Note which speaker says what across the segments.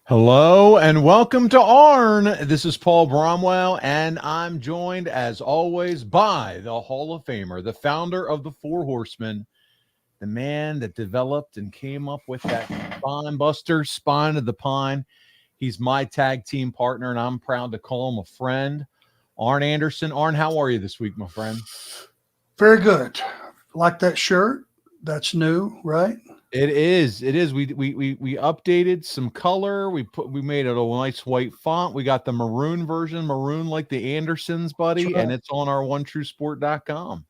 Speaker 1: Hello and welcome to ARN. This is Paul Bromwell, and I'm joined, as always, by the Hall of Famer, the founder of the Four Horsemen, the man that developed and came up with that spine buster, spine of the pine. He's my tag team partner, and I'm proud to call him a friend, Arn Anderson. Arn, how are you this week, my friend?
Speaker 2: Very good. Like that shirt? That's new, right?
Speaker 1: It is. It is. We updated some color. We made it a nice white font. We got the maroon version, maroon like the Andersons, buddy,
Speaker 2: Right.
Speaker 1: and it's on our OneTrueSport.com.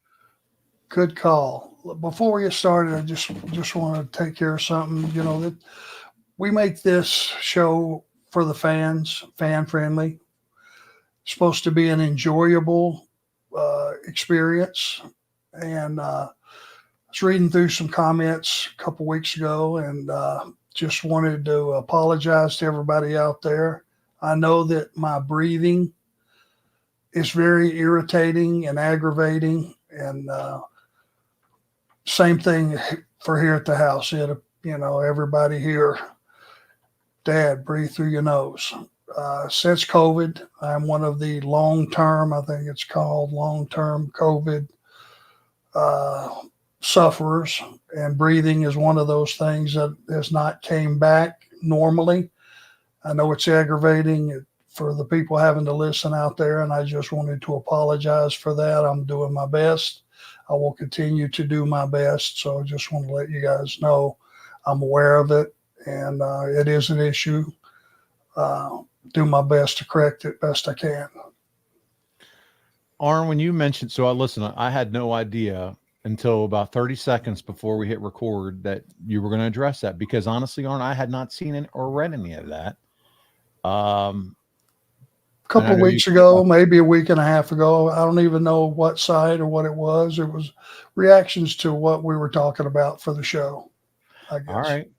Speaker 2: Good call. Before we get started, I just want to take care of something. You know that we make this show for the fans, fan friendly. It's supposed to be an enjoyable experience, and I was reading through some comments a couple weeks ago, and just wanted to apologize to everybody out there. I know that my breathing is very irritating and aggravating, and same thing for here at the house. Everybody here, Dad, breathe through your nose. Since COVID, I'm one of the long-term, I think it's called long-term COVID sufferers, and breathing is one of those things that has not came back normally. I know it's aggravating for the people having to listen out there, and I just wanted to apologize for that. I'm doing my best. I will continue to do my best. So I just want to let you guys know I'm aware of it, and it is an issue. Do my best to correct it best I can.
Speaker 1: Arn, when you mentioned, I had no idea until about 30 seconds before we hit record that you were going to address that, because honestly, Arn, I had not seen it or read any of that.
Speaker 2: A couple of weeks ago, maybe a week and a half ago, I don't even know what site or what it was. It was reactions to what we were talking about for the show, I guess.
Speaker 1: All right.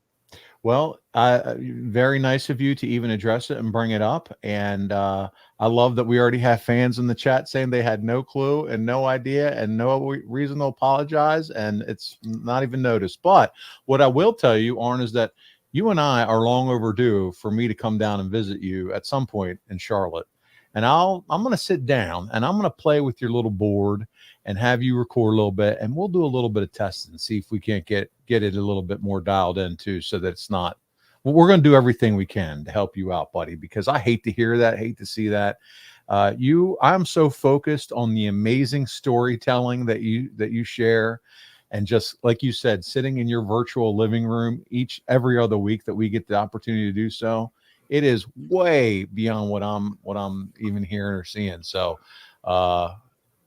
Speaker 1: Well, very nice of you to even address it and bring it up. And I love that we already have fans in the chat saying they had no clue and no idea and no reason to apologize. And it's not even noticed. But what I will tell you, Arn, is that you and I are long overdue for me to come down and visit you at some point in Charlotte. And I'm going to sit down and I'm going to play with your little board and have you record a little bit, and we'll do a little bit of testing and see if we can't get it a little bit more dialed in too, so that it's not. Well, we're going to do everything we can to help you out, buddy, because I hate to hear that, hate to see that. I'm so focused on the amazing storytelling that you share, and just like you said, sitting in your virtual living room every other week that we get the opportunity to do so. It is way beyond what I'm even hearing or seeing. So,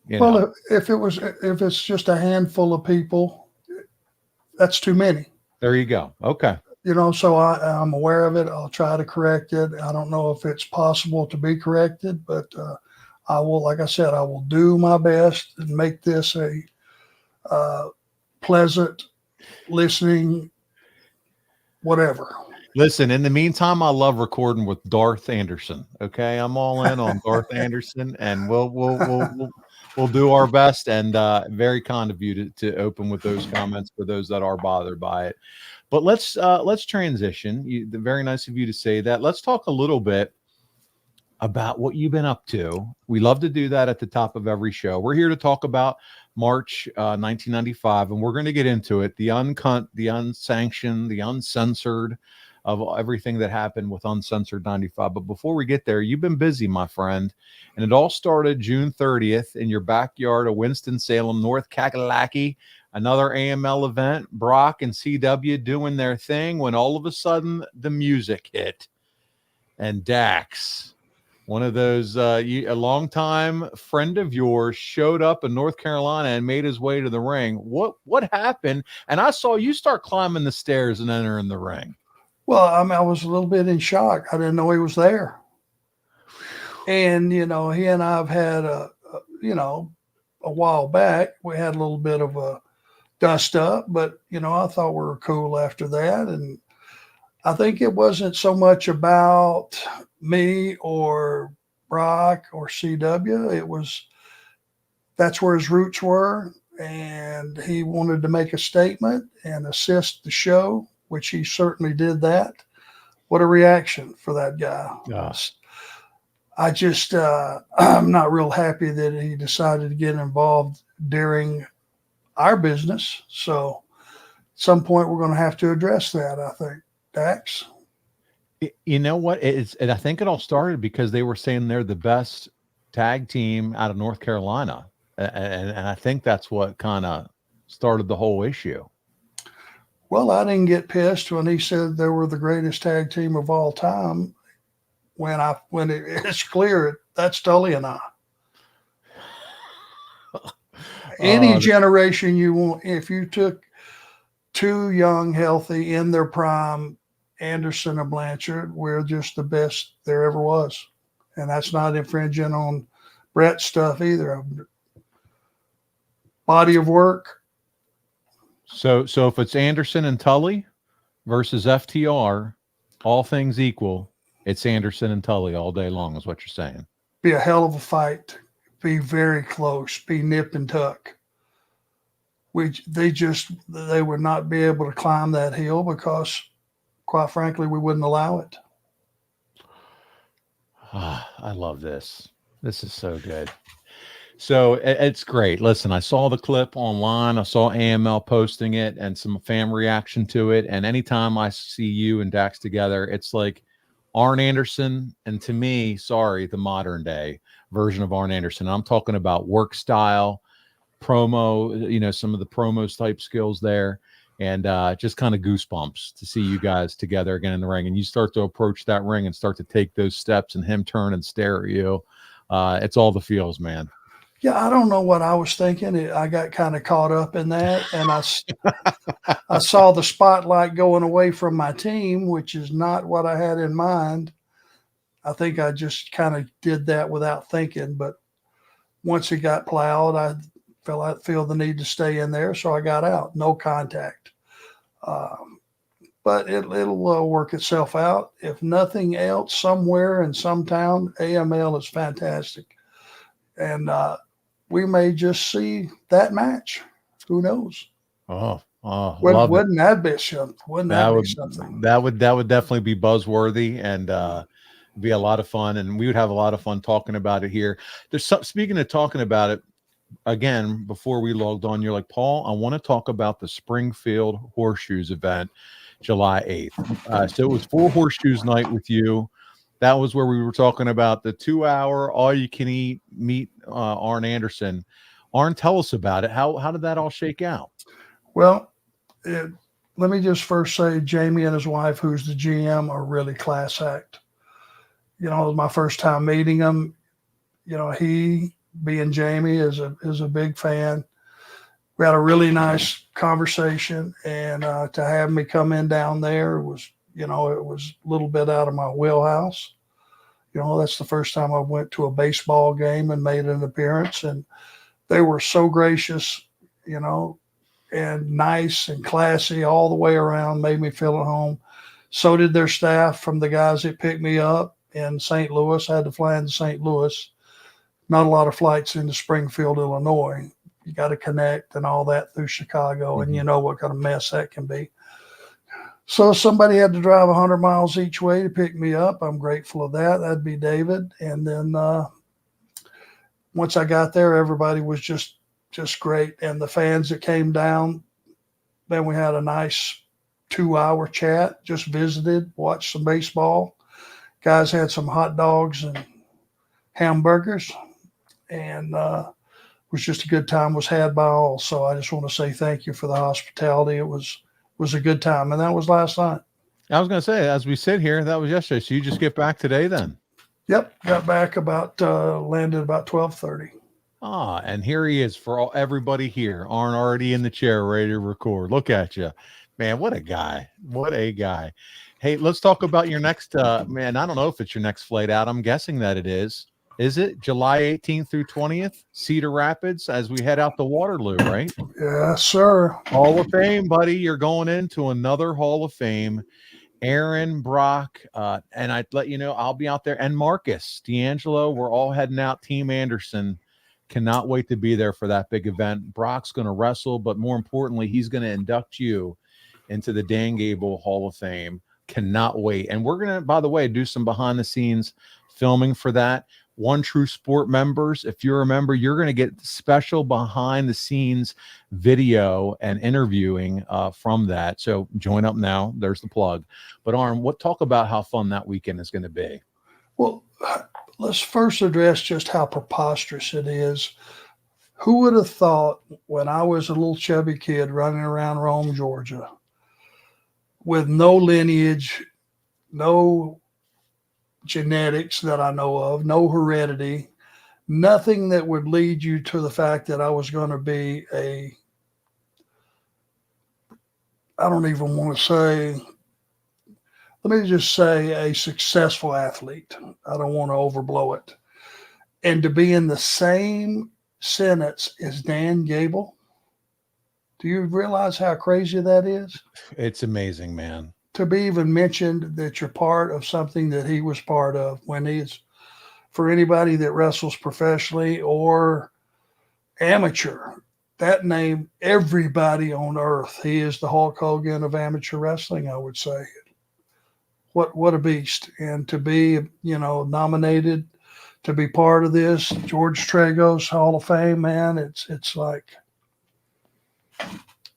Speaker 2: if it's just a handful of people, that's too many.
Speaker 1: There you go. Okay.
Speaker 2: So I'm aware of it. I'll try to correct it. I don't know if it's possible to be corrected, but I will, like I said, I will do my best and make this a pleasant listening, whatever.
Speaker 1: Listen, in the meantime, I love recording with Darth Anderson. Okay, I'm all in on Darth Anderson, and we'll do our best. And very kind of you to open with those comments for those that are bothered by it. But let's transition. Very nice of you to say that. Let's talk a little bit about what you've been up to. We love to do that at the top of every show. We're here to talk about March 1995, and we're going to get into it. The Uncut, the Unsanctioned, the Uncensored, of everything that happened with Uncensored 95. But before we get there, you've been busy, my friend. And it all started June 30th in your backyard of Winston-Salem, North Kakalaki, another AML event, Brock and CW doing their thing, when all of a sudden the music hit. And Dax, one of those, a longtime friend of yours, showed up in North Carolina and made his way to the ring. What happened? And I saw you start climbing the stairs and entering the ring.
Speaker 2: Well, I was a little bit in shock. I didn't know he was there. And, he and I have had a while back, we had a little bit of a dust up, but, I thought we were cool after that. And I think it wasn't so much about me or Brock or CW. That's where his roots were. And he wanted to make a statement and assist the show, which he certainly did that. What a reaction for that guy.
Speaker 1: Yeah.
Speaker 2: I just, I'm not real happy that he decided to get involved during our business. So at some point we're going to have to address that, I think. Dax?
Speaker 1: You know what? And I think it all started because they were saying they're the best tag team out of North Carolina. And I think that's what kind of started the whole issue.
Speaker 2: Well, I didn't get pissed when he said they were the greatest tag team of all time. When it's clear that's Tully and I. Any generation you want, if you took two young, healthy, in their prime, Anderson and Blanchard, we're just the best there ever was. And that's not infringing on Brett's stuff either. Body of work.
Speaker 1: So if it's Anderson and Tully versus FTR, all things equal, it's Anderson and Tully all day long is what you're saying.
Speaker 2: Be a hell of a fight. Be very close. Be nip and tuck. They would not be able to climb that hill because, quite frankly, we wouldn't allow it.
Speaker 1: I love this. This is so good. So it's great. Listen, I saw the clip online. I saw AML posting it and some fan reaction to it. And anytime I see you and Dax together, it's like Arn Anderson. And to me, the modern day version of Arn Anderson. I'm talking about work style, promo, some of the promos type skills there. And just kind of goosebumps to see you guys together again in the ring. And you start to approach that ring and start to take those steps and him turn and stare at you. It's all the feels, man.
Speaker 2: Yeah, I don't know what I was thinking. I got kind of caught up in that, and I saw the spotlight going away from my team, which is not what I had in mind. I think I just kind of did that without thinking. But once it got plowed, I feel the need to stay in there, so I got out. No contact. But it'll work itself out. If nothing else, somewhere in some town, AML is fantastic. And we may just see that match. Who knows?
Speaker 1: Wouldn't
Speaker 2: that be something?
Speaker 1: That would definitely be buzzworthy and be a lot of fun. And we would have a lot of fun talking about it here. Speaking of talking about it, again, before we logged on, you're like, Paul, I want to talk about the Springfield Horseshoes event, July 8th. So it was 4 Horseshoes night with you. That was where we were talking about the 2-hour all-you-can-eat meet Arn Anderson. Arn, tell us about it. How did that all shake out?
Speaker 2: Well, let me just first say Jamie and his wife, who's the GM, are really class act. It was my first time meeting him. He, being Jamie, is a big fan. We had a really nice conversation, and to have me come in down there was it was a little bit out of my wheelhouse. That's the first time I went to a baseball game and made an appearance, and they were so gracious, and nice and classy all the way around, made me feel at home. So did their staff from the guys that picked me up in St. Louis. I had to fly into St. Louis. Not a lot of flights into Springfield, Illinois. You got to connect and all that through Chicago, and you know what kind of mess that can be. So somebody had to drive 100 miles each way to pick me up. I'm grateful of that. That'd be David. And then once I got there, everybody was just great. And the fans that came down, then we had a nice 2-hour chat, just visited, watched some baseball. Guys had some hot dogs and hamburgers, and it was just a good time was had by all. So I just want to say thank you for the hospitality. It was a good time, and that was last night.
Speaker 1: I was going to say, as we sit here, that was yesterday. So you just get back today then?
Speaker 2: Yep, got back landed about 12:30.
Speaker 1: And here he is for everybody here. Arn already in the chair, ready to record. Look at you, man. What a guy! What a guy! Hey, let's talk about your next man. I don't know if it's your next flight out. I'm guessing that it is. Is it July 18th through 20th, Cedar Rapids, as we head out to Waterloo, right?
Speaker 2: Yes, sir.
Speaker 1: Hall of Fame, buddy. You're going into another Hall of Fame. Aaron, Brock, and I'd let you know I'll be out there. And Marcus, D'Angelo, we're all heading out. Team Anderson. Cannot wait to be there for that big event. Brock's going to wrestle, but more importantly, he's going to induct you into the Dan Gable Hall of Fame. Cannot wait. And we're going to, by the way, do some behind the scenes filming for that. One True Sport members, if you're a member, you're going to get special behind the scenes video and interviewing from that. So join up now. There's the plug. But Arn, talk about how fun that weekend is going to be.
Speaker 2: Well, let's first address just how preposterous it is. Who would have thought when I was a little chubby kid running around Rome, Georgia, with no lineage, no genetics that I know of, no heredity, nothing that would lead you to the fact that I was going to be I don't even want to say, let me just say a successful athlete. I don't want to overblow it. And to be in the same sentence as Dan Gable, do you realize how crazy that is?
Speaker 1: It's amazing, man.
Speaker 2: To be even mentioned that you're part of something that he was part of, when he's, for anybody that wrestles professionally or amateur, that name, everybody on earth, he is the Hulk Hogan of amateur wrestling, I would say. What a beast. And to be, nominated to be part of this, George Tragos Hall of Fame, man, it's like,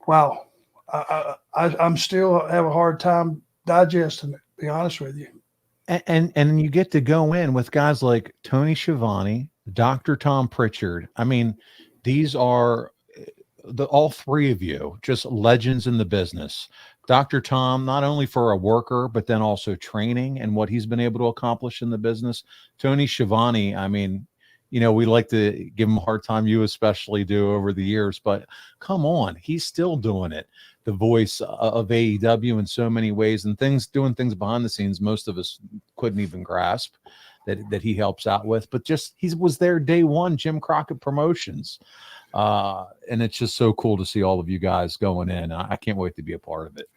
Speaker 2: wow. I'm still have a hard time digesting it, to be honest with you.
Speaker 1: And you get to go in with guys like Tony Schiavone, Dr. Tom Pritchard. I mean, these are all three of you just legends in the business. Dr. Tom, not only for a worker, but then also training and what he's been able to accomplish in the business. Tony Schiavone, I mean, we like to give him a hard time, you especially do over the years, but come on, he's still doing it. The voice of AEW in so many ways and doing things behind the scenes most of us couldn't even grasp that he helps out with. But just he was there day one, Jim Crockett Promotions. And it's just so cool to see all of you guys going in. I can't wait to be a part of it.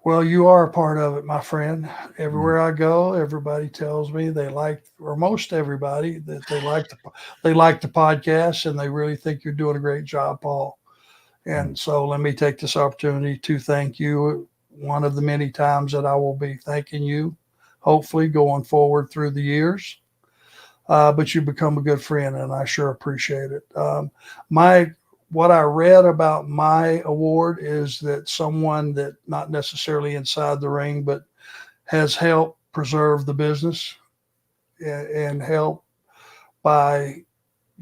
Speaker 2: Well, you are a part of it, my friend. Everywhere I go, everybody tells me they like, or most everybody, that they like the podcast, and they really think you're doing a great job, Paul. And so let me take this opportunity to thank you. One of the many times that I will be thanking you, hopefully going forward through the years. But you become a good friend, and I sure appreciate it. What I read about my award is that someone that not necessarily inside the ring, but has helped preserve the business and help by,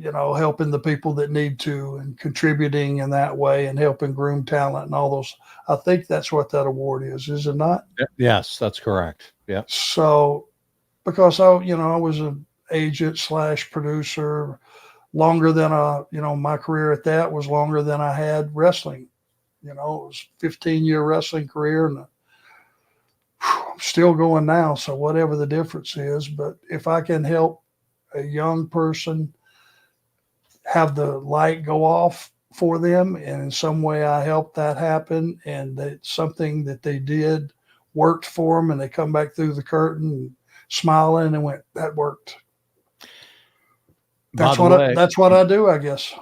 Speaker 2: helping the people that need to and contributing in that way and helping groom talent and all those. I think that's what that award is it not?
Speaker 1: Yes, that's correct. Yeah.
Speaker 2: So because I was an agent / producer longer than my career at that was longer than I had wrestling. It was 15-year wrestling career, and I'm still going now. So whatever the difference is, but if I can help a young person have the light go off for them, and in some way I help that happen, and that something that they did worked for them, and they come back through the curtain smiling and went, that worked. That's what I do, I guess.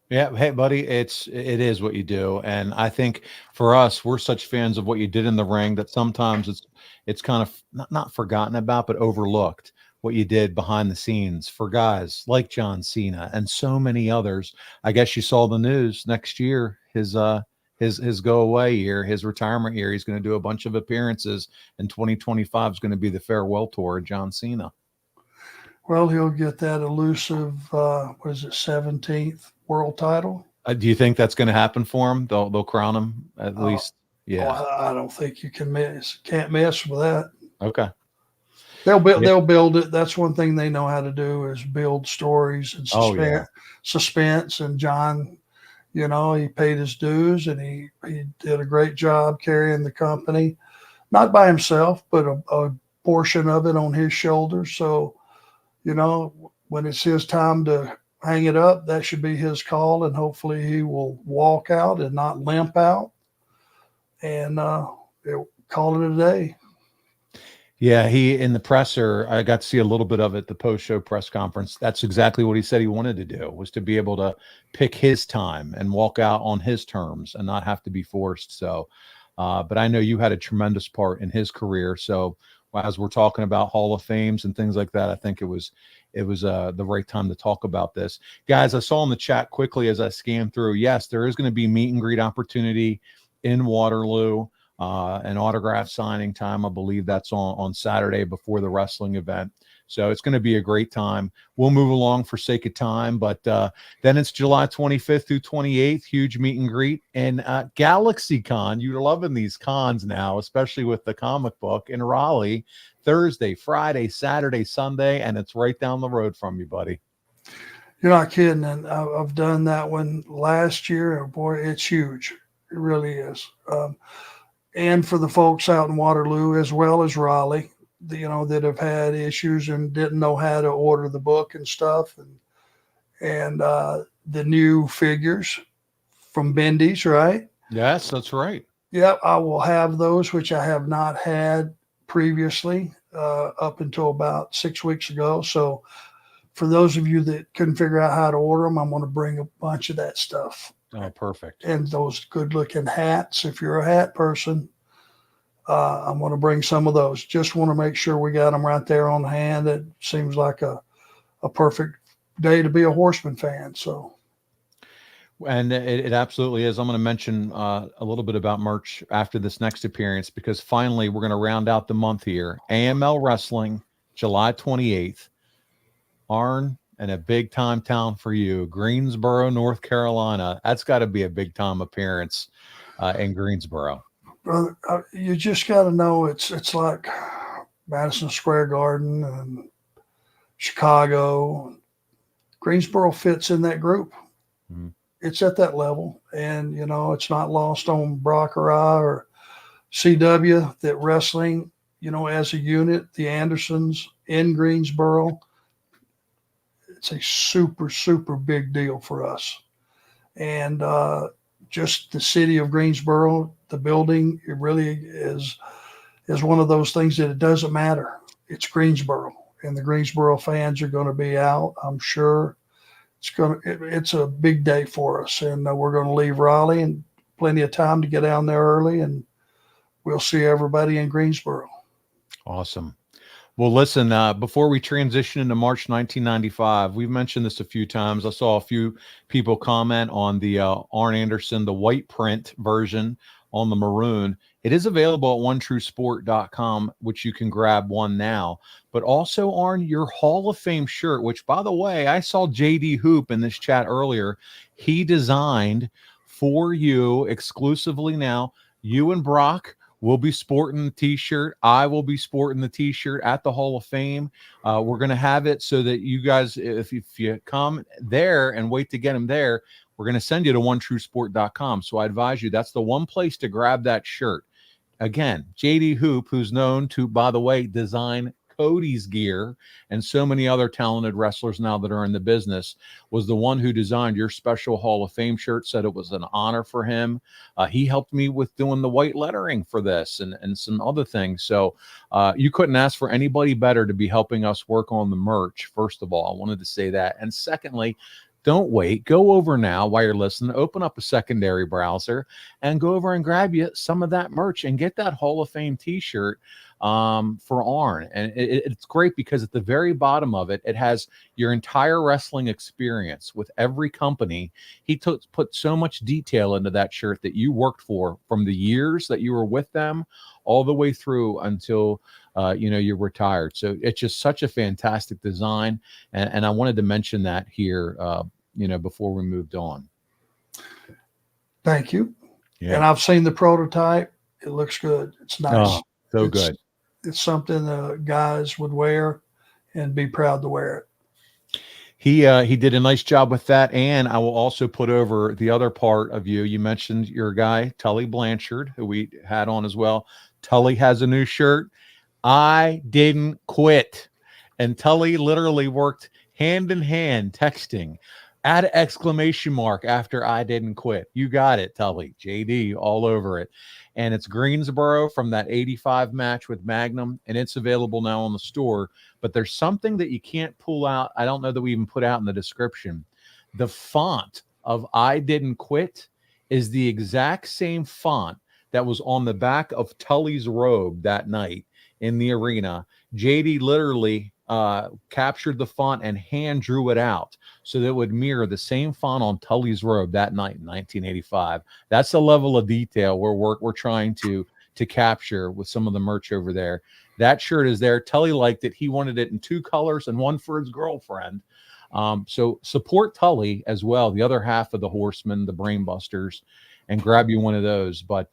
Speaker 1: Yeah. Hey, buddy, it is what you do. And I think for us, we're such fans of what you did in the ring that sometimes it's kind of not forgotten about, but overlooked what you did behind the scenes for guys like John Cena and so many others. I guess you saw the news next year, his go away year, his retirement year. He's going to do a bunch of appearances, and 2025 is going to be the farewell tour of John Cena.
Speaker 2: Well, he'll get that elusive, 17th world title.
Speaker 1: Do you think that's going to happen for him? They'll crown him at least. Yeah.
Speaker 2: I don't think you can't mess with that.
Speaker 1: Okay.
Speaker 2: They'll build it. That's one thing they know how to do, is build stories and suspense. And John, he paid his dues, and he did a great job carrying the company, not by himself, but a portion of it on his shoulders. So, when it's his time to hang it up, that should be his call, and hopefully he will walk out and not limp out, and call it a day.
Speaker 1: Yeah, he in the presser, I got to see a little bit of it, the post-show press conference. That's exactly what he said he wanted to do, was to be able to pick his time and walk out on his terms and not have to be forced. So but I know you had a tremendous part in his career. So as we're talking about Hall of Fames and things like that, I think it was the right time to talk about this. Guys, I saw in the chat quickly as I scanned through, yes, there is going to be meet and greet opportunity in Waterloo, an autograph signing time. I believe that's on Saturday before the wrestling event. So it's going to be a great time. We'll move along for sake of time, but then it's July 25th through 28th, huge meet and greet. And Galaxy Con, you're loving these cons now, especially with the comic book in Raleigh, Thursday, Friday, Saturday, Sunday, and it's right down the road from you, buddy.
Speaker 2: You're not kidding. And I've done that one last year. And boy, it's huge. It really is. And for the folks out in Waterloo as well as Raleigh, that have had issues and didn't know how to order the book and stuff, and the new figures from Bendy's, right?
Speaker 1: Yes, that's right.
Speaker 2: Yeah, I will have those, which I have not had previously up until about 6 weeks ago. So for those of you that couldn't figure out how to order them, I'm going to bring a bunch of that stuff.
Speaker 1: Oh, perfect.
Speaker 2: And those good looking hats, if you're a hat person, I'm going to bring some of those. Just want to make sure we got them right there on hand. It seems like a perfect day to be a Horseman fan. So,
Speaker 1: and it absolutely is. I'm going to mention a little bit about merch after this next appearance, because finally we're going to round out the month here. AML Wrestling, July 28th. ARN, and a big time town for you, Greensboro, North Carolina. That's got to be a big time appearance in Greensboro.
Speaker 2: Brother, you just got to know it's like Madison Square Garden and Chicago. Greensboro fits in that group. Mm-hmm. It's at that level, and it's not lost on Brock or I or CW that wrestling, as a unit, the Andersons in Greensboro, it's a super, super big deal for us. And just the city of Greensboro, the building, it really is one of those things that it doesn't matter. It's Greensboro, and the Greensboro fans are going to be out. I'm sure it's a big day for us, and we're going to leave Raleigh and plenty of time to get down there early, and we'll see everybody in Greensboro.
Speaker 1: Awesome. Well, listen, before we transition into March 1995, we've mentioned this a few times. I saw a few people comment on the Arn Anderson, the white print version on the maroon. It is available at onetruesport.com, which you can grab one now. But also, Arn, your Hall of Fame shirt, which, by the way, I saw JD Hoop in this chat earlier. He designed for you exclusively now. You and Brock will be sporting the t-shirt. I will be sporting the t-shirt at the Hall of Fame. We're going to have it so that you guys, if you come there and wait to get them there, we're going to send you to onetruesport.com. So I advise you, that's the one place to grab that shirt. Again, JD Hoop, who's known to, by the way, design Cody's gear and so many other talented wrestlers now that are in the business, was the one who designed your special Hall of Fame shirt. Said it was an honor for him. He helped me with doing the white lettering for this and some other things. So you couldn't ask for anybody better to be helping us work on the merch. First of all, I wanted to say that. And secondly, don't wait. Go over now while you're listening. Open up a secondary browser and go over and grab you some of that merch and get that Hall of Fame t-shirt for Arn. And it's great because at the very bottom of it, it has your entire wrestling experience with every company. He put so much detail into that shirt that you worked for from the years that you were with them all the way through until you're retired. So it's just such a fantastic design. And I wanted to mention that here, before we moved on.
Speaker 2: Thank you.
Speaker 1: Yeah.
Speaker 2: And I've seen the prototype. It looks good. It's nice.
Speaker 1: Oh, so good.
Speaker 2: It's something guys would wear and be proud to wear it.
Speaker 1: He did a nice job with that. And I will also put over the other part of you. You mentioned your guy, Tully Blanchard, who we had on as well. Tully has a new shirt. I didn't quit. And Tully literally worked hand in hand texting. Add an exclamation mark after I didn't quit. You got it, Tully. JD all over it. And it's Greensboro from that 85 match with Magnum. And it's available now on the store. But there's something that you can't pull out. I don't know that we even put out in the description. The font of I didn't quit is the exact same font that was on the back of Tully's robe that night in the arena. JD literally captured the font and hand drew it out so that it would mirror the same font on Tully's robe that night in 1985. That's the level of detail we're trying to capture with some of the merch over there. That shirt is there. Tully liked it. He wanted it in 2 colors and one for his girlfriend. So support Tully as well, the other half of the Horsemen, the Brainbusters, and grab you one of those. But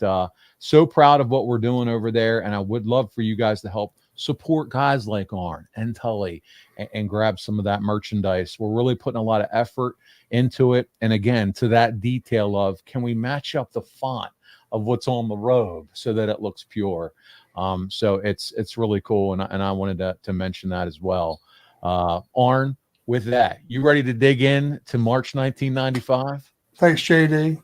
Speaker 1: so proud of what we're doing over there, and I would love for you guys to help support guys like ARN and Tully and grab some of that merchandise. We're really putting a lot of effort into it. And again, to that detail of, can we match up the font of what's on the robe so that it looks pure? So it's really cool. And I wanted to mention that as well. ARN, with that, you ready to dig in to March 1995?
Speaker 2: Thanks, JD.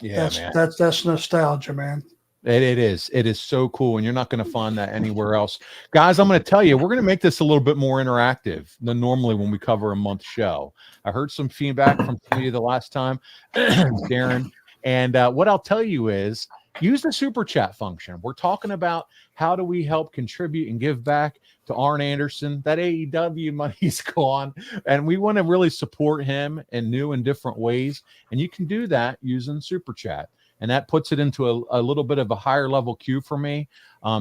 Speaker 1: Yeah,
Speaker 2: that's nostalgia, man.
Speaker 1: It is so cool, and you're not going to find that anywhere else. Guys, I'm going to tell you, we're going to make this a little bit more interactive than normally when we cover a month show. I heard some feedback from some of you the last time, Darren, and what I'll tell you is, use the super chat function. We're talking about how do we help contribute and give back to Arn Anderson. That AEW money's gone, and we want to really support him in new and different ways, and you can do that using super chat. And that puts it into a little bit of a higher level queue for me,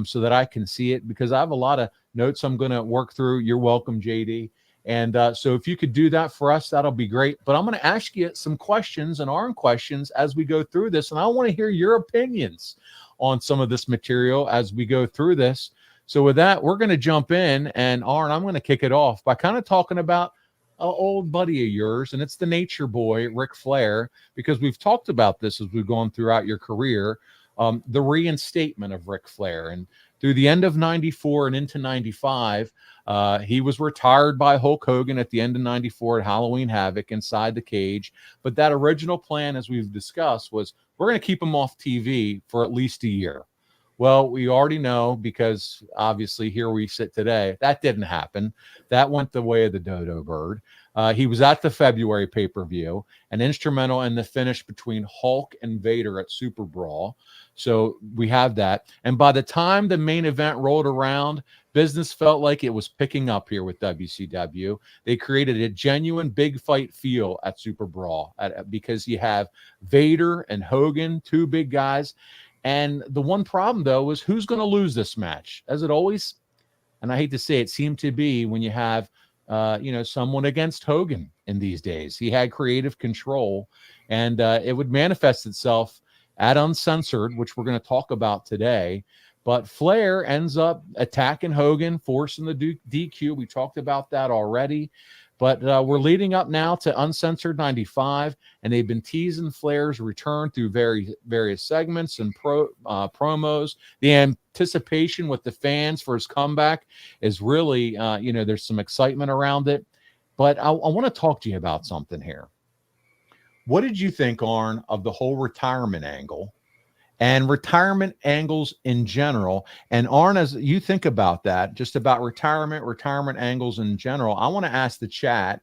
Speaker 1: so that I can see it, because I have a lot of notes I'm going to work through. You're welcome, JD. And so if you could do that for us, that'll be great. But I'm going to ask you some questions and ARN questions as we go through this. And I want to hear your opinions on some of this material as we go through this. So with that, we're going to jump in. And ARN, I'm going to kick it off by kind of talking about an old buddy of yours, and it's the Nature Boy, Ric Flair, because we've talked about this as we've gone throughout your career, the reinstatement of Ric Flair. And through the end of 94 and into 95, he was retired by Hulk Hogan at the end of 94 at Halloween Havoc inside the cage. But that original plan, as we've discussed, was we're going to keep him off TV for at least a year. Well, we already know, because obviously here we sit today, that didn't happen. That went the way of the dodo bird. He was at the February pay-per-view and instrumental in the finish between Hulk and Vader at Super Brawl. So we have that. And by the time the main event rolled around, business felt like it was picking up here with WCW. They created a genuine big fight feel at Super Brawl because you have Vader and Hogan, 2 big guys. And the one problem, though, is who's going to lose this match? As it always, and I hate to say it, seemed to be when you have, someone against Hogan in these days. He had creative control, and it would manifest itself at Uncensored, which we're going to talk about today. But Flair ends up attacking Hogan, forcing the DQ. We talked about that already. But we're leading up now to Uncensored 95, and they've been teasing Flair's return through various segments and promos. The anticipation with the fans for his comeback is really, there's some excitement around it. But I want to talk to you about something here. What did you think, Arn, of the whole retirement angle and retirement angles in general? And Arn, as you think about that, just about retirement angles in general, I want to ask the chat,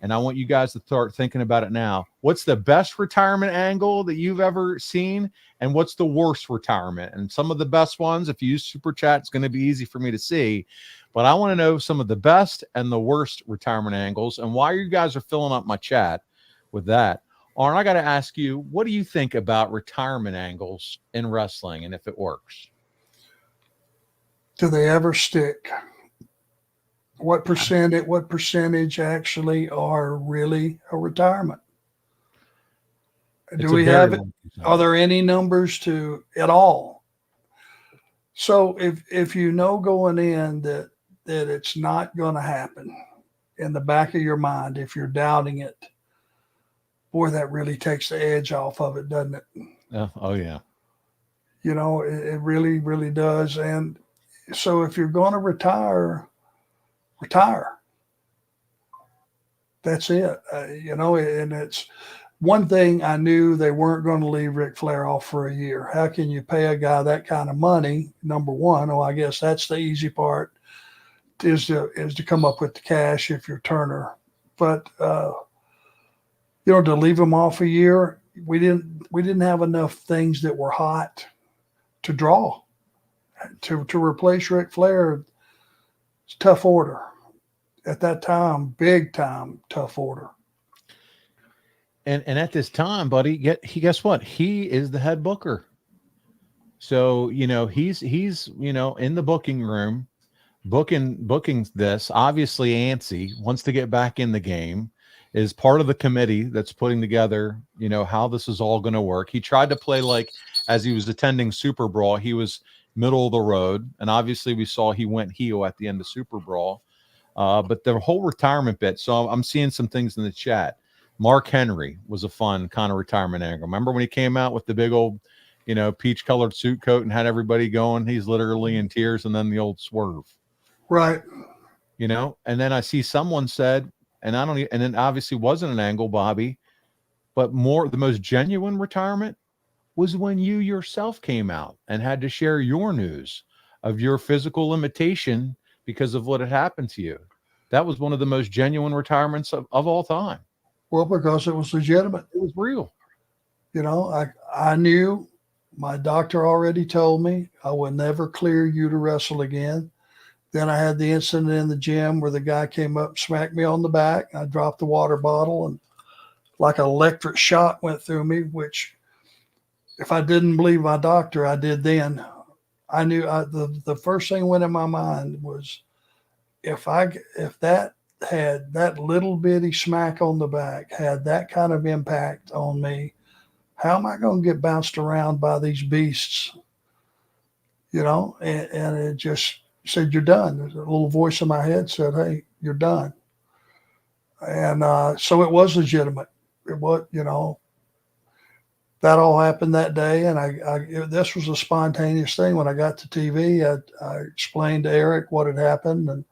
Speaker 1: and I want you guys to start thinking about it now. What's the best retirement angle that you've ever seen? And what's the worst retirement? And some of the best ones, if you use super chat, it's going to be easy for me to see. But I want to know some of the best and the worst retirement angles. And while you guys are filling up my chat with that, Arn, I got to ask you, what do you think about retirement angles in wrestling and if it works?
Speaker 2: Do they ever stick? What percentage actually are really a retirement? Do we have it? Are there any numbers to at all? So if you know going in that it's not going to happen, in the back of your mind, if you're doubting it, boy, that really takes the edge off of it, doesn't it?
Speaker 1: Oh yeah.
Speaker 2: It really, really does. And so if you're going to retire. That's it. And it's one thing I knew they weren't going to leave Ric Flair off for a year. How can you pay a guy that kind of money? Number one, I guess that's the easy part, is to come up with the cash if you're Turner. But to leave him off a year, we didn't have enough things that were hot to draw to replace Ric Flair. It's a tough order at that time, big time tough order.
Speaker 1: And at this time, buddy, guess what? He is the head booker. So, he's in the booking room, booking this. Obviously, Antsy wants to get back in the game, is part of the committee that's putting together, how this is all going to work. He tried to play like, as he was attending Super Brawl, he was middle of the road. And obviously we saw he went heel at the end of Super Brawl. But the whole retirement bit. So I'm seeing some things in the chat. Mark Henry was a fun kind of retirement angle. Remember when he came out with the big old, peach colored suit coat and had everybody going? He's literally in tears. And then the old swerve.
Speaker 2: Right.
Speaker 1: And then I see someone said, and then obviously wasn't an angle, Bobby, but the most genuine retirement was when you yourself came out and had to share your news of your physical limitation because of what had happened to you. That was one of the most genuine retirements of all time.
Speaker 2: Well, because it was legitimate.
Speaker 1: It was real.
Speaker 2: I knew, my doctor already told me I would never clear you to wrestle again. Then I had the incident in the gym where the guy came up, smacked me on the back. I dropped the water bottle and like an electric shock went through me, which if I didn't believe my doctor, I did then. I knew the first thing went in my mind was if that had that little bitty smack on the back, had that kind of impact on me, how am I going to get bounced around by these beasts? And it just said, you're done. There's a little voice in my head said, hey, you're done. And so it was legitimate. It was, that all happened that day. And this was a spontaneous thing. When I got to TV, I explained to Eric what had happened and,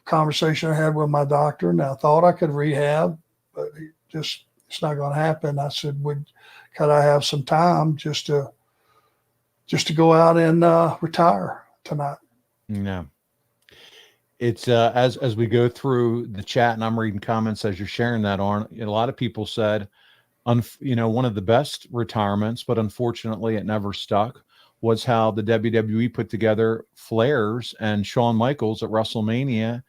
Speaker 2: conversation I had with my doctor. And I thought I could rehab, but it's not going to happen. I said, could I have some time just to go out and retire tonight?
Speaker 1: No. It's as we go through the chat and I'm reading comments as you're sharing that, Arn, a lot of people said, one of the best retirements, but unfortunately it never stuck, was how the WWE put together Flair's and Shawn Michaels at WrestleMania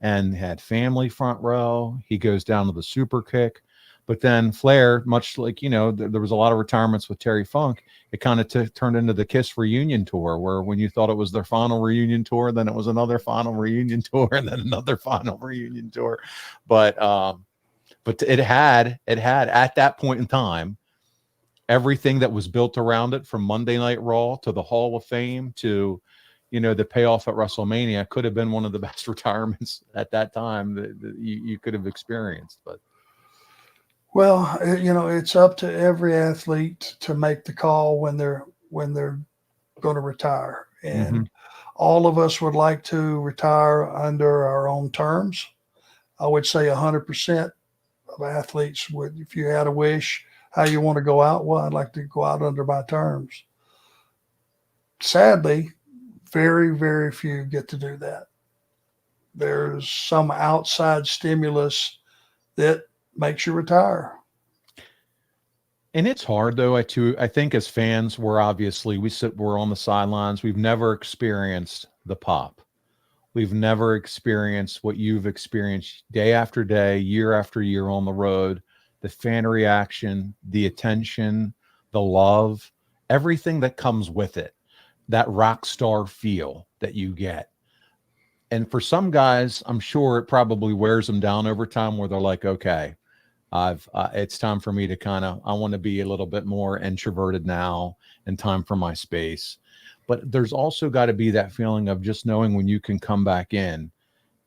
Speaker 1: and had family front row. He goes down to the super kick. But then Flair, much like, there was a lot of retirements with Terry Funk, it kind of turned into the Kiss reunion tour, where when you thought it was their final reunion tour, then it was another final reunion tour and then another final reunion tour. But it had at that point in time, everything that was built around it, from Monday Night Raw to the Hall of Fame to, the payoff at WrestleMania, could have been one of the best retirements at that time that you could have experienced. But
Speaker 2: well, it's up to every athlete to make the call when they're going to retire. And all of us would like to retire under our own terms. I would say 100% of athletes would, if you had a wish, how you want to go out. Well, I'd like to go out under my terms. Sadly, very, very few get to do that. There's some outside stimulus that makes you retire.
Speaker 1: And it's hard though. I think as fans, we're on the sidelines. We've never experienced the pop. We've never experienced what you've experienced day after day, year after year on the road. The fan reaction, the attention, the love, everything that comes with it, that rock star feel that you get. And for some guys, I'm sure it probably wears them down over time, where they're like, okay, it's time for me to I want to be a little bit more introverted now and time for my space. But there's also got to be that feeling of just knowing when you can come back in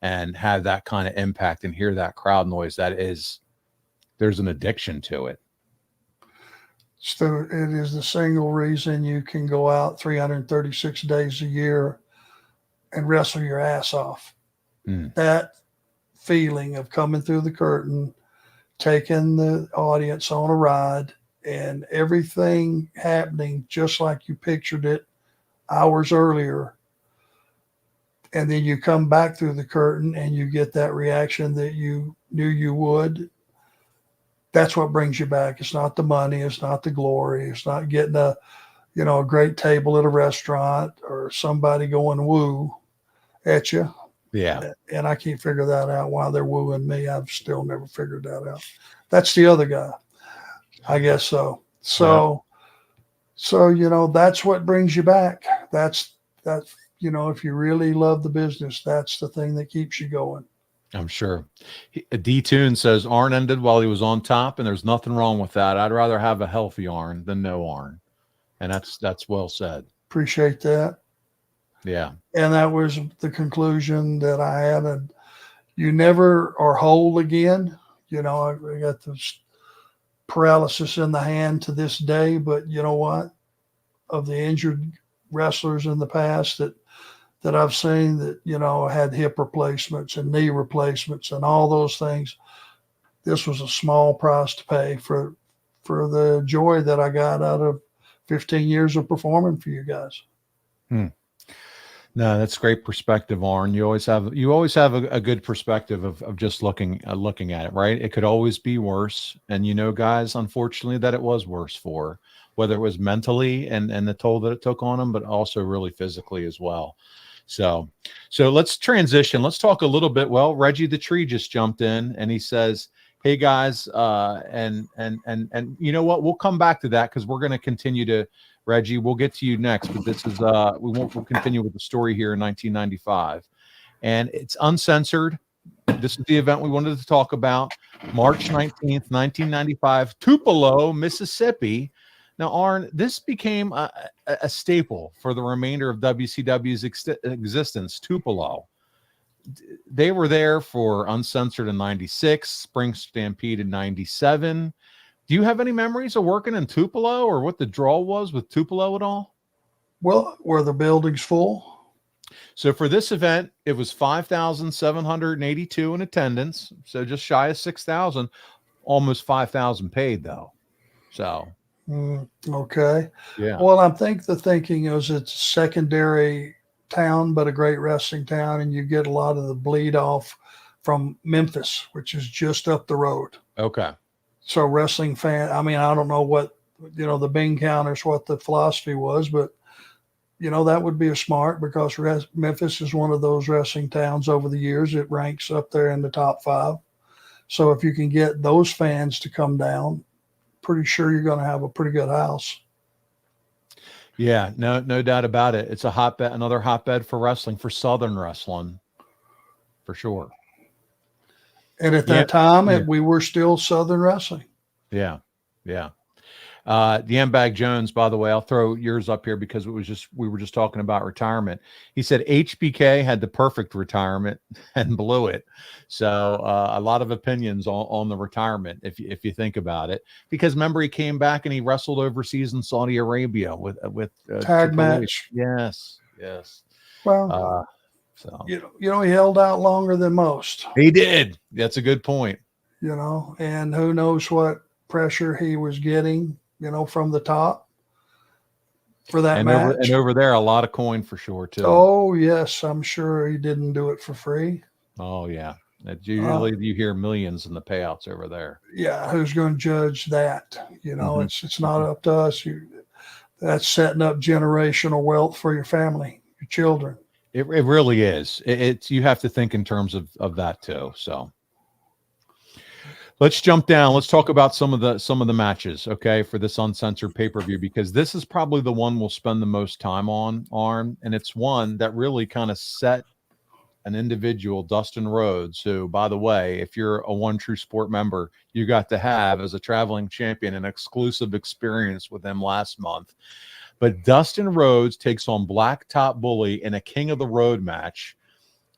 Speaker 1: and have that kind of impact and hear that crowd noise. There's an addiction to it.
Speaker 2: So it is the single reason you can go out 336 days a year and wrestle your ass off. That feeling of coming through the curtain, taking the audience on a ride, and everything happening just like you pictured it hours earlier. And then you come back through the curtain and you get that reaction that you knew you would. That's what brings you back. It's not the money. It's not the glory. It's not getting you know, a great table at a restaurant or somebody going woo at you.
Speaker 1: Yeah.
Speaker 2: And I can't figure that out why they're wooing me. I've still never figured that out. That's the other guy. I guess so.
Speaker 1: Yeah.
Speaker 2: So, you know, that's what brings you back. That's, you know, if you really love the business, that's the thing that keeps you going.
Speaker 1: I'm sure. D-Tune says Arn ended while he was on top, and there's nothing wrong with that. I'd rather have a healthy Arn than no Arn. And that's well said.
Speaker 2: Appreciate that.
Speaker 1: Yeah.
Speaker 2: And that was the conclusion that I had. And you never are whole again. You know, I got this paralysis in the hand to this day, but you know what? Of the injured wrestlers in the past that I've seen that, you know, had hip replacements and knee replacements and all those things, this was a small price to pay for the joy that I got out of 15 years of performing for you guys.
Speaker 1: No, that's great perspective, Arn. You always have a good perspective of just looking at it, right? It could always be worse. And you know, guys, unfortunately, that it was worse for, whether it was mentally and the toll that it took on them, but also really physically as well. So let's transition. Let's talk a little bit. Well, Reggie the Tree just jumped in and he says, hey guys, and you know what? We'll come back to that because we're going to continue to, Reggie, we'll get to you next, but this is we'll continue with the story here in 1995. And it's Uncensored. This is the event we wanted to talk about. March 19th, 1995, Tupelo, Mississippi. Now, Arn, this became a staple for the remainder of WCW's existence, Tupelo. They were there for Uncensored in 96, Spring Stampede in 97. Do you have any memories of working in Tupelo or what the draw was with Tupelo at all?
Speaker 2: Well, were the buildings full?
Speaker 1: So for this event, it was 5,782 in attendance. So just shy of 6,000, almost 5,000 paid though. So.
Speaker 2: Okay.
Speaker 1: Yeah.
Speaker 2: Well, I think the thinking is it's a secondary town, but a great wrestling town. And you get a lot of the bleed off from Memphis, which is just up the road.
Speaker 1: Okay.
Speaker 2: So wrestling fan, I mean, I don't know what, you know, the bean counters, what the philosophy was, but you know, that would be a smart because Memphis is one of those wrestling towns over the years. It ranks up there in the top 5. So if you can get those fans to come down, pretty sure you're going to have a pretty good house.
Speaker 1: Yeah, no doubt about it. It's a hotbed, another hotbed for wrestling, for Southern wrestling, for sure.
Speaker 2: And at that time, we were still Southern wrestling.
Speaker 1: Yeah. The M-Bag Jones, by the way, I'll throw yours up here because we were just talking about retirement. He said HBK had the perfect retirement and blew it. So a lot of opinions on the retirement, if you think about it, because remember he came back and he wrestled overseas in Saudi Arabia with
Speaker 2: tag match.
Speaker 1: Yes.
Speaker 2: Well, so you know he held out longer than most.
Speaker 1: He did. That's a good point.
Speaker 2: You know, and who knows what pressure he was getting, you know, from the top for that match.
Speaker 1: And over there, a lot of coin for sure, too.
Speaker 2: Oh, yes. I'm sure he didn't do it for free.
Speaker 1: Oh, yeah. Usually you hear millions in the payouts over there.
Speaker 2: Yeah. Who's going to judge that? You know, it's not up to us. That's setting up generational wealth for your family, your children.
Speaker 1: It really is. You have to think in terms of that, too. So. Let's jump down. Let's talk about some of the matches, okay, for this Uncensored pay-per-view, because this is probably the one we'll spend the most time on, Arn, and it's one that really kind of set an individual, Dustin Rhodes, who, by the way, if you're a One True Sport member, you got to have, as a traveling champion, an exclusive experience with him last month. But Dustin Rhodes takes on Blacktop Bully in a King of the Road match,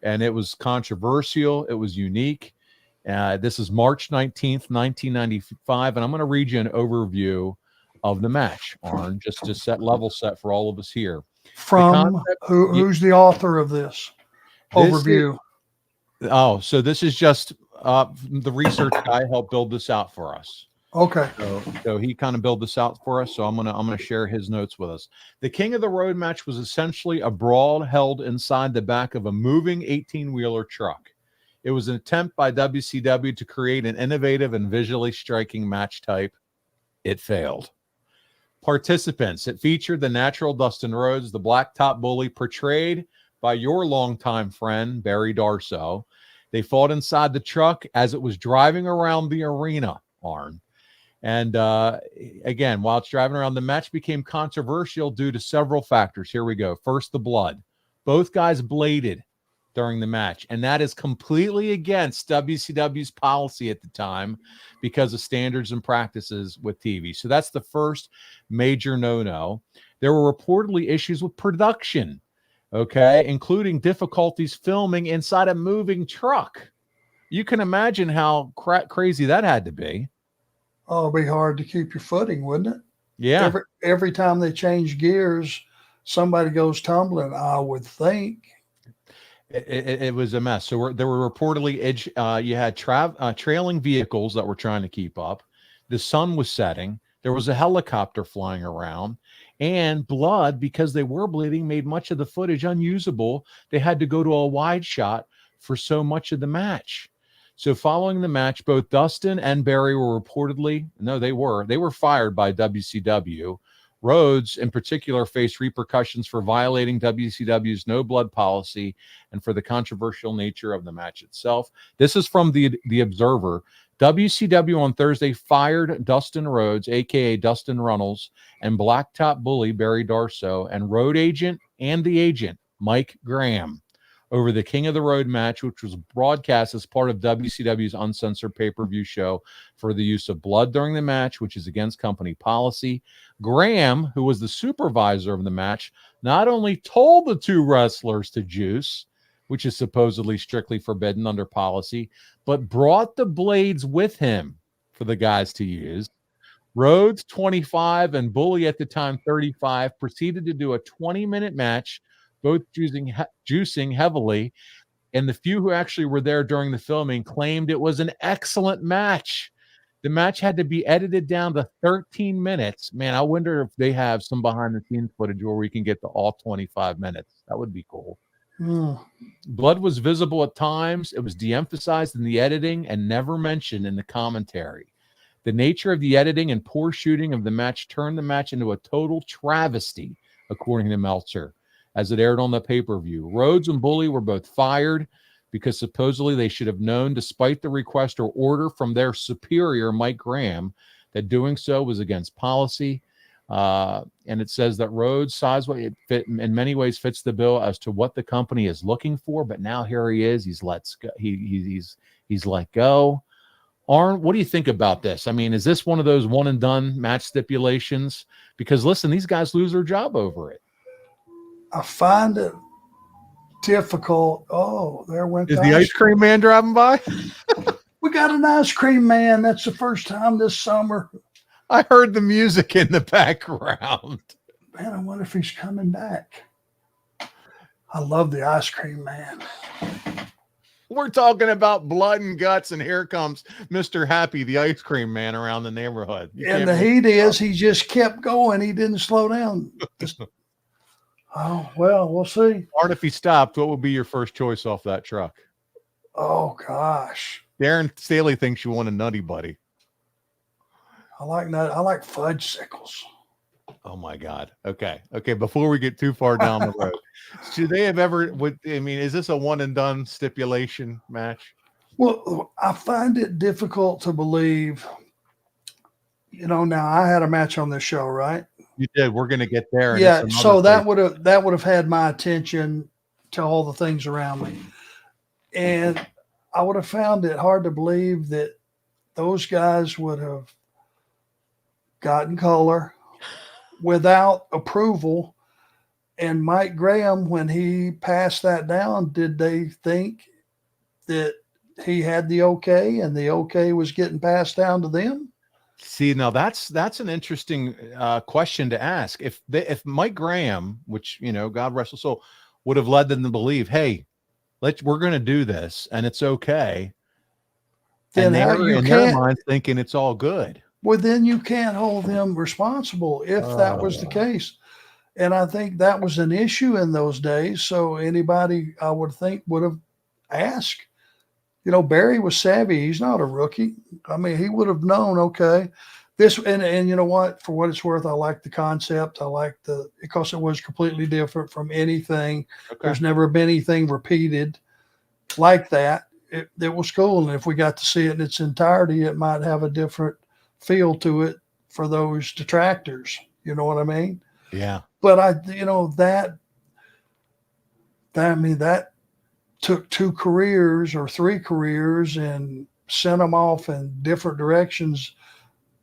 Speaker 1: and it was controversial. It was unique. This is March 19th, 1995, and I'm going to read you an overview of the match, Arn, just to level set for all of us here.
Speaker 2: From who's the author of this overview?
Speaker 1: So this is just the research guy helped build this out for us.
Speaker 2: Okay.
Speaker 1: So he kind of built this out for us. So I'm gonna share his notes with us. The King of the Road match was essentially a brawl held inside the back of a moving 18-wheeler truck. It was an attempt by WCW to create an innovative and visually striking match type. It failed. Participants. It featured the natural Dustin Rhodes, the blacktop bully, portrayed by your longtime friend, Barry Darso. They fought inside the truck as it was driving around the arena, Arn. And again, while it's driving around, the match became controversial due to several factors. Here we go. First, the blood. Both guys bladed during the match, and that is completely against WCW's policy at the time because of standards and practices with TV. So that's the first major no-no. There were reportedly issues with production, okay, including difficulties filming inside a moving truck. You can imagine how crazy that had to be.
Speaker 2: Oh, it'd be hard to keep your footing, wouldn't it?
Speaker 1: Yeah.
Speaker 2: Every time they change gears, somebody goes tumbling, I would think.
Speaker 1: It was a mess. So there were reportedly you had trailing vehicles that were trying to keep up. The sun was setting. There was a helicopter flying around, and blood, because they were bleeding, made much of the footage unusable. They had to go to a wide shot for so much of the match. So following the match, both Dustin and Barry were they were fired by WCW. Rhodes, in particular, faced repercussions for violating WCW's no blood policy and for the controversial nature of the match itself. This is from the Observer. WCW on Thursday fired Dustin Rhodes, a.k.a. Dustin Runnels, and blacktop bully Barry Darso, and road agent and the agent, Mike Graham, over the King of the Road match, which was broadcast as part of WCW's Uncensored pay-per-view show for the use of blood during the match, which is against company policy. Graham, who was the supervisor of the match, not only told the two wrestlers to juice, which is supposedly strictly forbidden under policy, but brought the blades with him for the guys to use. Rhodes, 25, and Bully at the time, 35, proceeded to do a 20-minute match, both juicing heavily, and the few who actually were there during the filming claimed it was an excellent match. The match had to be edited down to 13 minutes. Man, I wonder if they have some behind-the-scenes footage where we can get to all 25 minutes. That would be cool. Blood was visible at times. It was de-emphasized in the editing and never mentioned in the commentary. The nature of the editing and poor shooting of the match turned the match into a total travesty, according to Meltzer, as it aired on the pay-per-view. Rhodes and Bully were both fired because supposedly they should have known, despite the request or order from their superior, Mike Graham, that doing so was against policy. And it says that Rhodes, size-wise, in many ways fits the bill as to what the company is looking for. But now here he is. He's let go. Arn, what do you think about this? I mean, is this one of those one-and-done match stipulations? Because, listen, these guys lose their job over it.
Speaker 2: I find it difficult. Oh, there went
Speaker 1: the ice cream man driving by?
Speaker 2: We got an ice cream man. That's the first time this summer.
Speaker 1: I heard the music in the background.
Speaker 2: Man, I wonder if he's coming back. I love the ice cream man.
Speaker 1: We're talking about blood and guts, and here comes Mr. Happy, the ice cream man, around the neighborhood.
Speaker 2: And the heat is, he just kept going. He didn't slow down. Oh, well, we'll see.
Speaker 1: Arn, if he stopped, what would be your first choice off that truck?
Speaker 2: Oh, gosh.
Speaker 1: Darren Staley thinks you want a Nutty Buddy.
Speaker 2: I like fudgesicles.
Speaker 1: Oh, my God. Okay. Before we get too far down the road, should they have ever, is this a one and done stipulation match?
Speaker 2: Well, I find it difficult to believe, now I had a match on this show, right?
Speaker 1: You did. We're going to get there.
Speaker 2: Yeah. So that would have had my attention to all the things around me. And I would have found it hard to believe that those guys would have gotten color without approval. And Mike Graham, when he passed that down, did they think that he had the okay and the okay was getting passed down to them?
Speaker 1: See, now that's an interesting question to ask. If Mike Graham, which, God rest his soul, would have led them to believe, hey, we're going to do this and it's okay.
Speaker 2: Then
Speaker 1: and they're in their minds thinking it's all good.
Speaker 2: Well, then you can't hold them responsible if that was the case. And I think that was an issue in those days. So anybody, I would think, would have asked. Barry was savvy. He's not a rookie. I mean, he would have known, okay, This and you know what? For what it's worth, I like the concept. I like because it was completely different from anything.
Speaker 1: Okay.
Speaker 2: There's never been anything repeated like that. It was cool, and if we got to see it in its entirety, it might have a different feel to it for those detractors. You know what I mean?
Speaker 1: Yeah.
Speaker 2: But that took 2 careers or 3 careers and sent them off in different directions.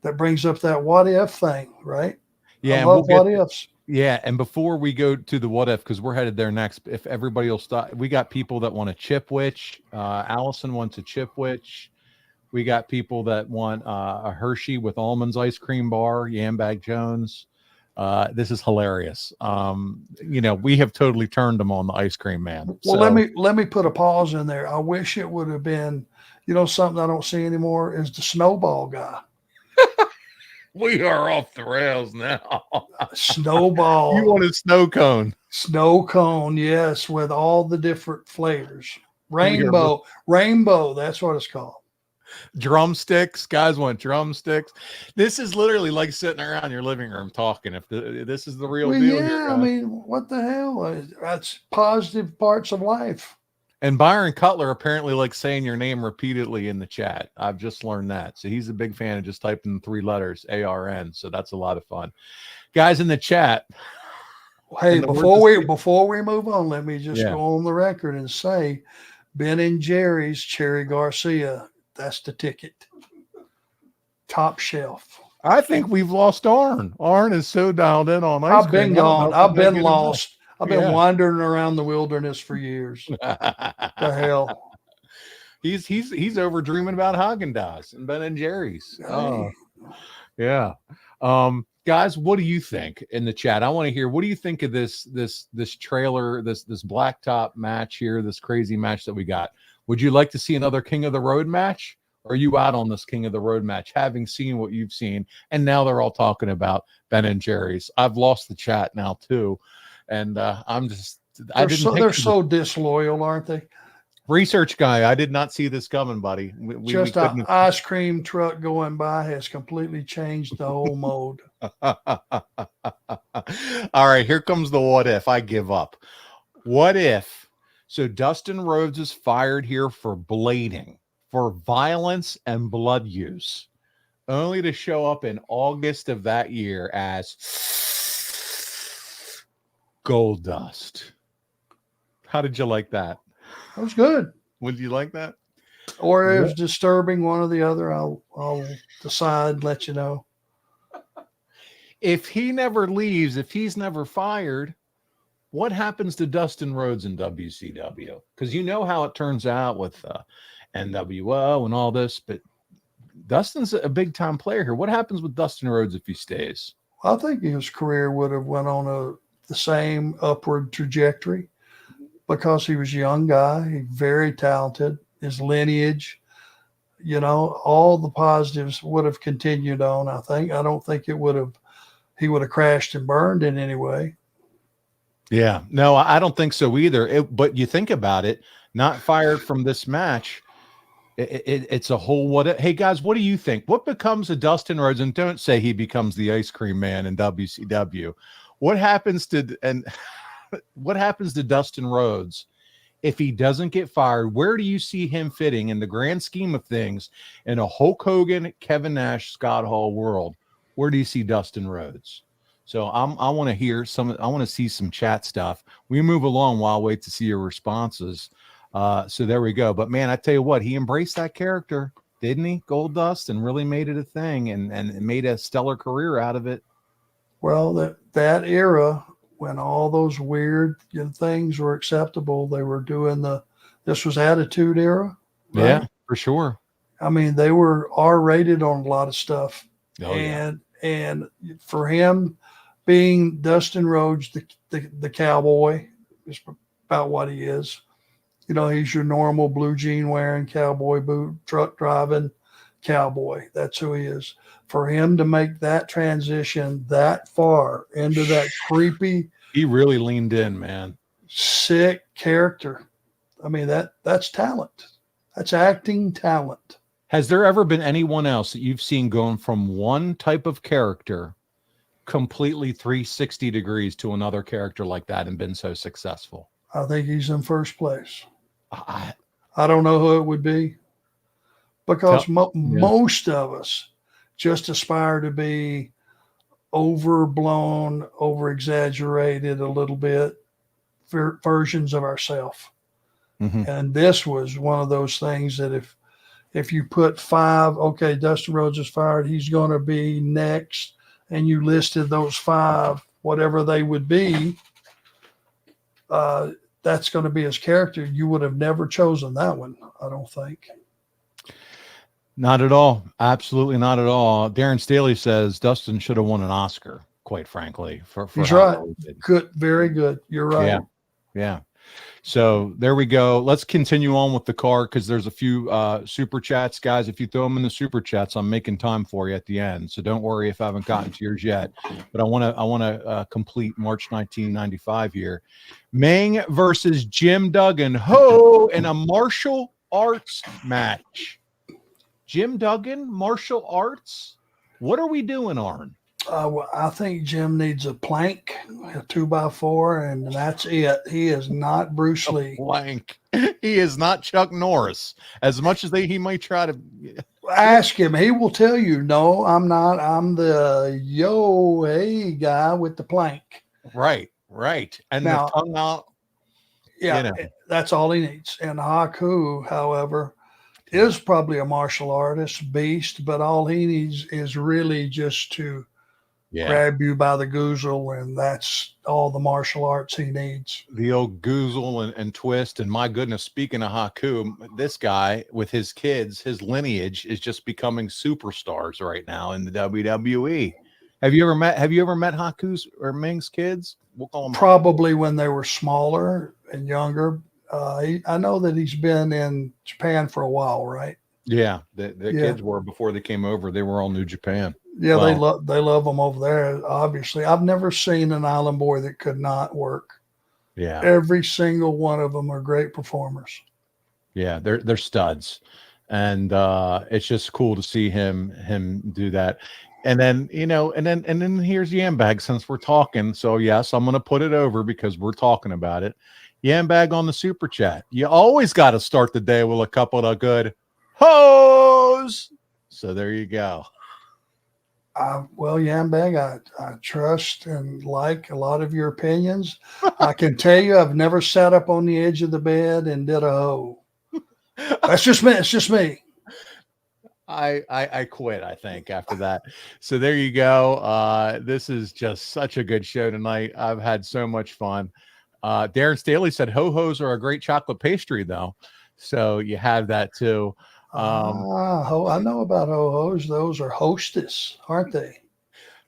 Speaker 2: That brings up that what if thing, right?
Speaker 1: Yeah.
Speaker 2: I
Speaker 1: And
Speaker 2: love what ifs.
Speaker 1: yeah. And before we go to the what if, because we're headed there next, if everybody will stop, we got people that want a chip witch. Allison wants a chip witch. We got people that want a Hershey with almonds ice cream bar, Yambag Jones. This is hilarious. We have totally turned them on the ice cream man.
Speaker 2: Well,
Speaker 1: So,
Speaker 2: let me put a pause in there. I wish it would have been, something I don't see anymore is the snowball guy.
Speaker 1: we are off the rails now.
Speaker 2: Snowball.
Speaker 1: You want a snow cone?
Speaker 2: Snow cone, yes, with all the different flavors. Rainbow. That's what it's called.
Speaker 1: Drumsticks. Guys want drumsticks. This is literally like sitting around your living room talking. If this is the real deal here,
Speaker 2: Yeah,
Speaker 1: guys.
Speaker 2: I mean, what the hell? That's positive parts of life.
Speaker 1: And Byron Cutler apparently likes saying your name repeatedly in the chat. I've just learned that. So he's a big fan of just typing 3 letters, ARN. So that's a lot of fun. Guys in the chat.
Speaker 2: Hey, before we move on, let me just go on the record and say Ben and Jerry's Cherry Garcia, that's the ticket. Top shelf.
Speaker 1: I think we've lost Arn. Arn is so dialed in on ice
Speaker 2: cream. I've been gone. I've been lost. I've been wandering around the wilderness for years. The hell.
Speaker 1: He's over dreaming about Haagen-Dazs and Ben and Jerry's. Oh, yeah. Guys, what do you think in the chat? I want to hear, what do you think of this trailer, this blacktop match here, this crazy match that we got? Would you like to see another King of the Road match? Or are you out on this King of the Road match, having seen what you've seen? And now they're all talking about Ben and Jerry's. I've lost the chat now too. And
Speaker 2: they're so disloyal, aren't they?
Speaker 1: Research guy, I did not see this coming, buddy.
Speaker 2: Just an ice cream truck going by has completely changed the whole mode.
Speaker 1: All right, here comes the what if. I give up. What if? So Dustin Rhodes is fired here for blading, for violence and blood use, only to show up in August of that year as Gold Dust. How did you like that?
Speaker 2: That was good.
Speaker 1: Would you like that?
Speaker 2: Or it was disturbing, one or the other. I'll decide, let you know.
Speaker 1: If he never leaves, if he's never fired, what happens to Dustin Rhodes in WCW? Because you know how it turns out with NWO and all this, but Dustin's a big-time player here. What happens with Dustin Rhodes if he stays?
Speaker 2: I think his career would have went on the same upward trajectory because he was a young guy, very talented. His lineage, all the positives would have continued on. I don't think he would have crashed and burned in any way.
Speaker 1: Yeah, no, I don't think so either. But you think about it, not fired from this match. It's a whole what. Hey guys, what do you think? What becomes of Dustin Rhodes? And don't say he becomes the ice cream man in WCW. What happens to Dustin Rhodes if he doesn't get fired? Where do you see him fitting in the grand scheme of things in a Hulk Hogan, Kevin Nash, Scott Hall world? Where do you see Dustin Rhodes? So I want to hear I want to see some chat stuff. We move along while I wait to see your responses. So there we go. But man, I tell you what, he embraced that character, didn't he? Gold Dust, and really made it a thing and made a stellar career out of it.
Speaker 2: Well, that era when all those weird things were acceptable, they were doing this was Attitude Era. Right?
Speaker 1: Yeah, for sure.
Speaker 2: I mean, they were R-rated on a lot of stuff.
Speaker 1: Oh,
Speaker 2: and for him being Dustin Rhodes, the cowboy, is about what he is. He's your normal blue jean wearing, cowboy boot, truck driving cowboy. That's who he is. For him to make that transition that far into that creepy,
Speaker 1: he really leaned in, man.
Speaker 2: Sick character. I mean, that's talent. That's acting talent.
Speaker 1: Has there ever been anyone else that you've seen going from one type of character completely 360 degrees to another character like that and been so successful?
Speaker 2: I think he's in first place.
Speaker 1: I
Speaker 2: I don't know who it would be, because
Speaker 1: yeah.
Speaker 2: most of us just aspire to be overblown, over exaggerated a little bit versions of ourselves.
Speaker 1: Mhm.
Speaker 2: And this was one of those things that if you put 5, okay, Dustin Rhodes is fired, he's going to be next, and you listed those 5, whatever they would be, that's going to be his character. You would have never chosen that one, I don't think.
Speaker 1: Not at all. Absolutely not at all. Darren Staley says Dustin should have won an Oscar, quite frankly, for
Speaker 2: He's
Speaker 1: how
Speaker 2: right.
Speaker 1: well he did.
Speaker 2: Good, very good. You're right.
Speaker 1: Yeah. Yeah. So there we go. Let's continue on with the card, because there's a few super chats, guys. If you throw them in the super chats, I'm making time for you at the end. So don't worry if I haven't gotten to yours yet. But I want to complete March 1995 here. Meng versus Jim Duggan, in a martial arts match. Jim Duggan, martial arts. What are we doing, Arn?
Speaker 2: Well, I think Jim needs a plank, a 2x4, and that's it. He is not Bruce Lee.
Speaker 1: Plank. He is not Chuck Norris. As much as he might try to
Speaker 2: ask him, he will tell you, no, I'm not. I'm the hey guy with the plank.
Speaker 1: Right. And now, the tongue out.
Speaker 2: Yeah, that's all he needs. And Haku, however, is probably a martial artist, beast, but all he needs is really just to grab you by the goozle, and that's all the martial arts he needs.
Speaker 1: The old goozle and twist. And my goodness, speaking of Haku, this guy with his kids, his lineage is just becoming superstars right now in the WWE. Have you ever met Haku's or Meng's kids? We'll call them
Speaker 2: probably when they were smaller and younger. I know that he's been in Japan for a while, right?
Speaker 1: Yeah, the kids were, before they came over, they were all New Japan.
Speaker 2: Yeah, they love them over there. Obviously, I've never seen an Island Boy that could not work.
Speaker 1: Yeah,
Speaker 2: every single one of them are great performers.
Speaker 1: Yeah, they're studs, and it's just cool to see him do that. And then and then here's Yambag, since we're talking. So yes, I'm going to put it over because we're talking about it. Yambag on the super chat. You always got to start the day with a couple of good hoes. So there you go.
Speaker 2: Well, Yambag, I trust and like a lot of your opinions. I can tell you, I've never sat up on the edge of the bed and did a hoe. That's just me. It's just me.
Speaker 1: I quit, I think, after that. So there you go. This is just such a good show tonight. I've had so much fun. Darren Staley said ho-hos are a great chocolate pastry, though. So you have that too.
Speaker 2: I know about ho-hos. Those are Hostess, aren't they?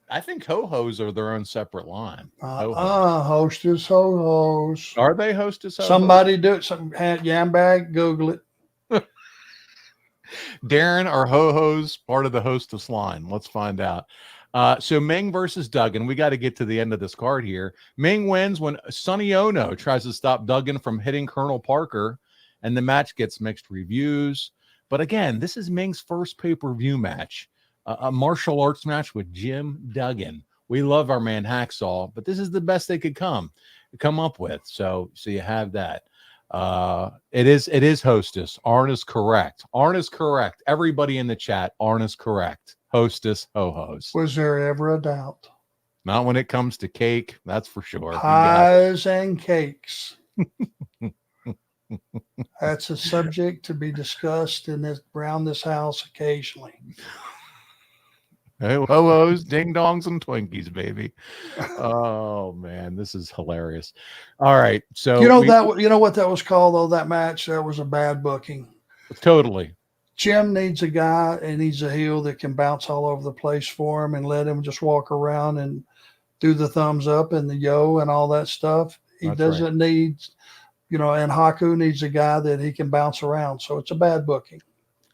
Speaker 1: I think ho-hos are their own separate line.
Speaker 2: Hostess ho-hos.
Speaker 1: Are they Hostess ho-hos?
Speaker 2: Somebody do it. Yambag, Google it.
Speaker 1: Darren, are ho-hos part of the Hostess line? Let's find out. So Meng versus Duggan. We got to get to the end of this card here. Meng wins when Sonny Ono tries to stop Duggan from hitting Colonel Parker, and the match gets mixed reviews. But again, this is Meng's first pay-per-view match, a martial arts match with Jim Duggan. We love our man Hacksaw, but this is the best they could come up with. So you have that. It is Hostess. Arn is correct. Everybody in the chat, Arn is correct. Hostess ho-hos.
Speaker 2: Was there ever a doubt?
Speaker 1: Not when it comes to cake, that's for sure.
Speaker 2: Pies and cakes. That's a subject to be discussed around this house occasionally.
Speaker 1: Ho-hos, ding-dongs, and Twinkies, baby. Oh, man, this is hilarious. All right, so...
Speaker 2: You know what that was called, though, that match? That was a bad booking.
Speaker 1: Totally.
Speaker 2: Jim needs a guy, and he's a heel that can bounce all over the place for him and let him just walk around and do the thumbs up and the yo and all that stuff. He doesn't need... and Haku needs a guy that he can bounce around. So it's a bad booking.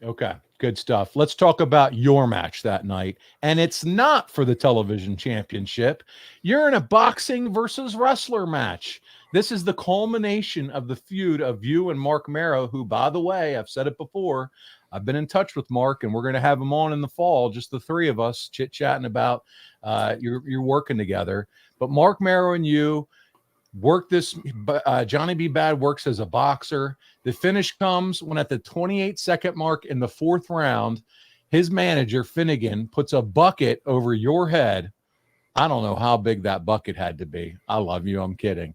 Speaker 1: Okay, good stuff. Let's talk about your match that night. And it's not for the television championship. You're in a boxing versus wrestler match. This is the culmination of the feud of you and Mark Marrow, who, by the way, I've said it before, I've been in touch with Mark, and we're going to have him on in the fall, just the three of us chit-chatting about you're working together. But Mark Marrow and you work this. Johnny B. Bad works as a boxer. The finish comes when at the 28-second mark in the 4th round, his manager, Finnegan, puts a bucket over your head. I don't know how big that bucket had to be. I love you. I'm kidding.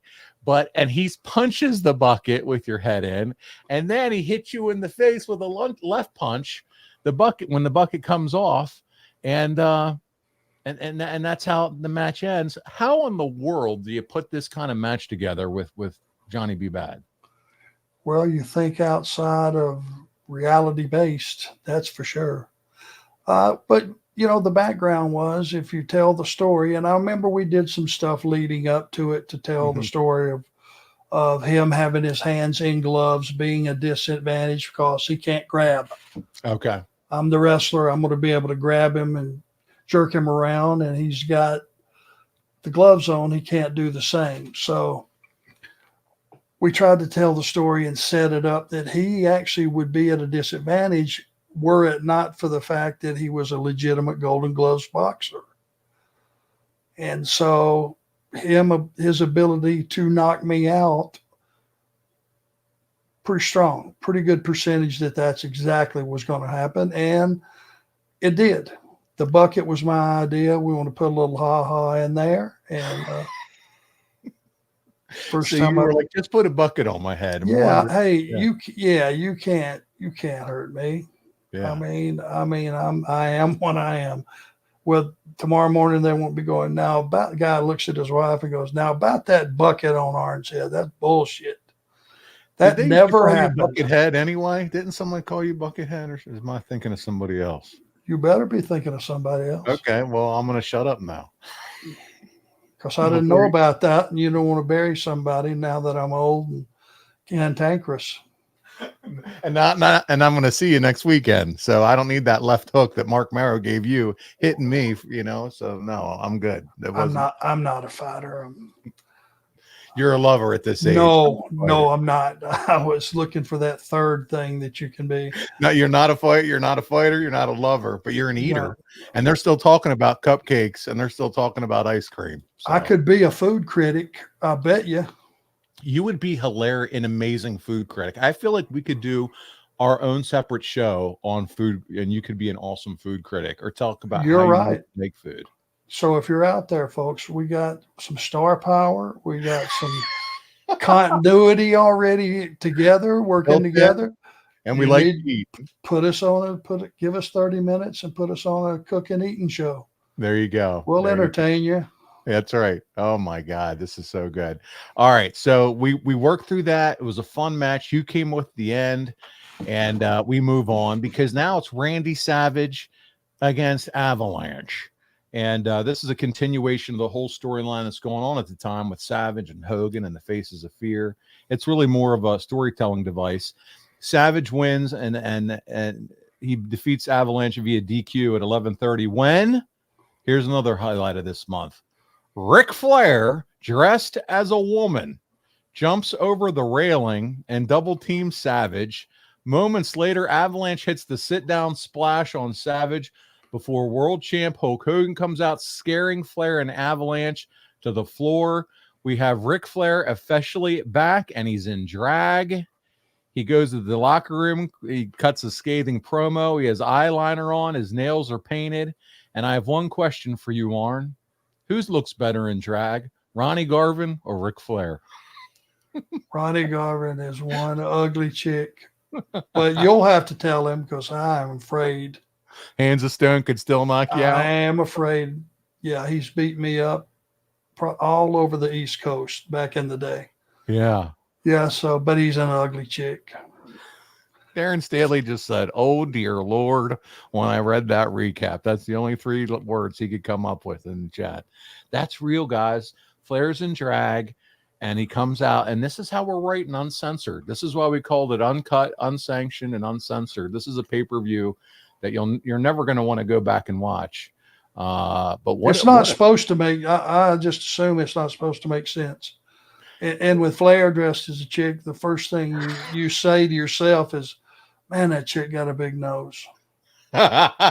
Speaker 1: And he punches the bucket with your head in, and then he hits you in the face with a left punch. The bucket, when the bucket comes off, and that's how the match ends. How in the world do you put this kind of match together with Johnny B. Bad?
Speaker 2: Well, you think outside of reality based, that's for sure. But the background was, if you tell the story, and I remember we did some stuff leading up to it to tell the story of him having his hands in gloves being a disadvantage because he can't grab.
Speaker 1: Okay.
Speaker 2: I'm the wrestler. I'm going to be able to grab him and jerk him around, and he's got the gloves on. He can't do the same. So we tried to tell the story and set it up that he actually would be at a disadvantage were it not for the fact that he was a legitimate Golden Gloves boxer. And so his ability to knock me out, pretty strong, pretty good percentage that's exactly what's going to happen. And it did. The bucket was my idea. We want to put a little ha-ha in there. And
Speaker 1: first so time you were like, just put a bucket on my head.
Speaker 2: Yeah. Hey, you can't hurt me. Yeah. I am what I am. Well, tomorrow morning they won't be going. Now about the guy looks at his wife and goes, now about that bucket on Arn's head, that's bullshit. That never happened.
Speaker 1: Buckethead anyway? Didn't someone call you Buckethead, or am I thinking of somebody else?
Speaker 2: You better be thinking of somebody else.
Speaker 1: Okay, well, I'm going to shut up now.
Speaker 2: Because I didn't know about that, and you don't want to bury somebody now that I'm old and cantankerous.
Speaker 1: And I'm going to see you next weekend, so I don't need that left hook that Mark Marrow gave you hitting me. So no, I'm good.
Speaker 2: I'm not a fighter.
Speaker 1: You're a lover at this age.
Speaker 2: No, I'm not. I was looking for that third thing that you can be.
Speaker 1: No, you're not a fighter. You're not a fighter. You're not a lover, but you're an eater. No. And they're still talking about cupcakes, and they're still talking about ice cream. So.
Speaker 2: I could be a food critic. I bet you.
Speaker 1: You would be hilarious, an amazing food critic. I feel like we could do our own separate show on food, and you could be an awesome food critic or talk about how you make food.
Speaker 2: So if you're out there, folks, we got some star power. We got some continuity already together, working together.
Speaker 1: And we like to eat.
Speaker 2: Give us 30 minutes and put us on a cook and eating show.
Speaker 1: There you go.
Speaker 2: We'll entertain you.
Speaker 1: That's right. Oh my God, this is so good. All right, so we worked through that. It was a fun match. You came with the end, and we move on because now it's Randy Savage against Avalanche. And this is a continuation of the whole storyline that's going on at the time with Savage and Hogan and the Faces of Fear. It's really more of a storytelling device. Savage wins, and he defeats Avalanche via DQ at 11:30. When, here's another highlight of this month. Ric Flair, dressed as a woman, jumps over the railing and double teams Savage. Moments later, Avalanche hits the sit-down splash on Savage before world champ Hulk Hogan comes out, scaring Flair and Avalanche to the floor. We have Ric Flair officially back, and he's in drag. He goes to the locker room. He cuts a scathing promo. He has eyeliner on. His nails are painted. And I have one question for you, Arn. Whose looks better in drag, Ronnie Garvin or Ric Flair?
Speaker 2: Ronnie Garvin is one ugly chick, but you'll have to tell him because I'm afraid.
Speaker 1: Hands of Stone could still knock you out.
Speaker 2: I am afraid. Yeah, he's beat me up all over the East Coast back in the day.
Speaker 1: Yeah.
Speaker 2: Yeah, but he's an ugly chick.
Speaker 1: Darren Staley just said, "Oh dear Lord," when I read that recap. That's the only 3 words he could come up with in the chat. That's real, guys. Flair's in drag, and he comes out, and this is how we're writing Uncensored. This is why we called it Uncut, Unsanctioned, and Uncensored. This is a pay-per-view that you're never going to want to go back and watch. But
Speaker 2: it's not supposed to make. I just assume it's not supposed to make sense. And with Flair dressed as a chick, the first thing you say to yourself is, "Man, that chick got a big nose."
Speaker 1: That's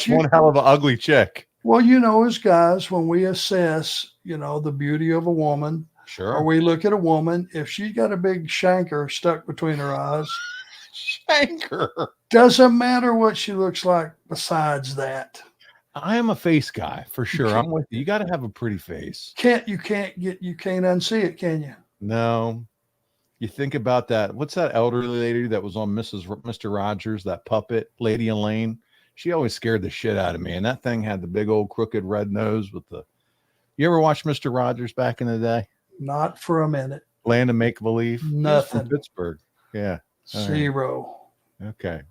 Speaker 1: one hell of an ugly chick.
Speaker 2: Well, as guys, when we assess, the beauty of a woman, or
Speaker 1: Sure.
Speaker 2: we look at a woman, if she's got a big shanker stuck between her eyes,
Speaker 1: Shanker.
Speaker 2: doesn't matter what she looks like besides that.
Speaker 1: I am a face guy for sure. I'm with you. You got to have a pretty face.
Speaker 2: You can't unsee it, can you?
Speaker 1: No. You think about that. What's that elderly lady that was on Mr. Rogers, that puppet, Lady Elaine? She always scared the shit out of me. And that thing had the big old crooked red nose with the. You ever watch Mr. Rogers back in the day?
Speaker 2: Not for a minute.
Speaker 1: Land of Make Believe?
Speaker 2: Nothing.
Speaker 1: From Pittsburgh. Yeah.
Speaker 2: Zero.
Speaker 1: Okay.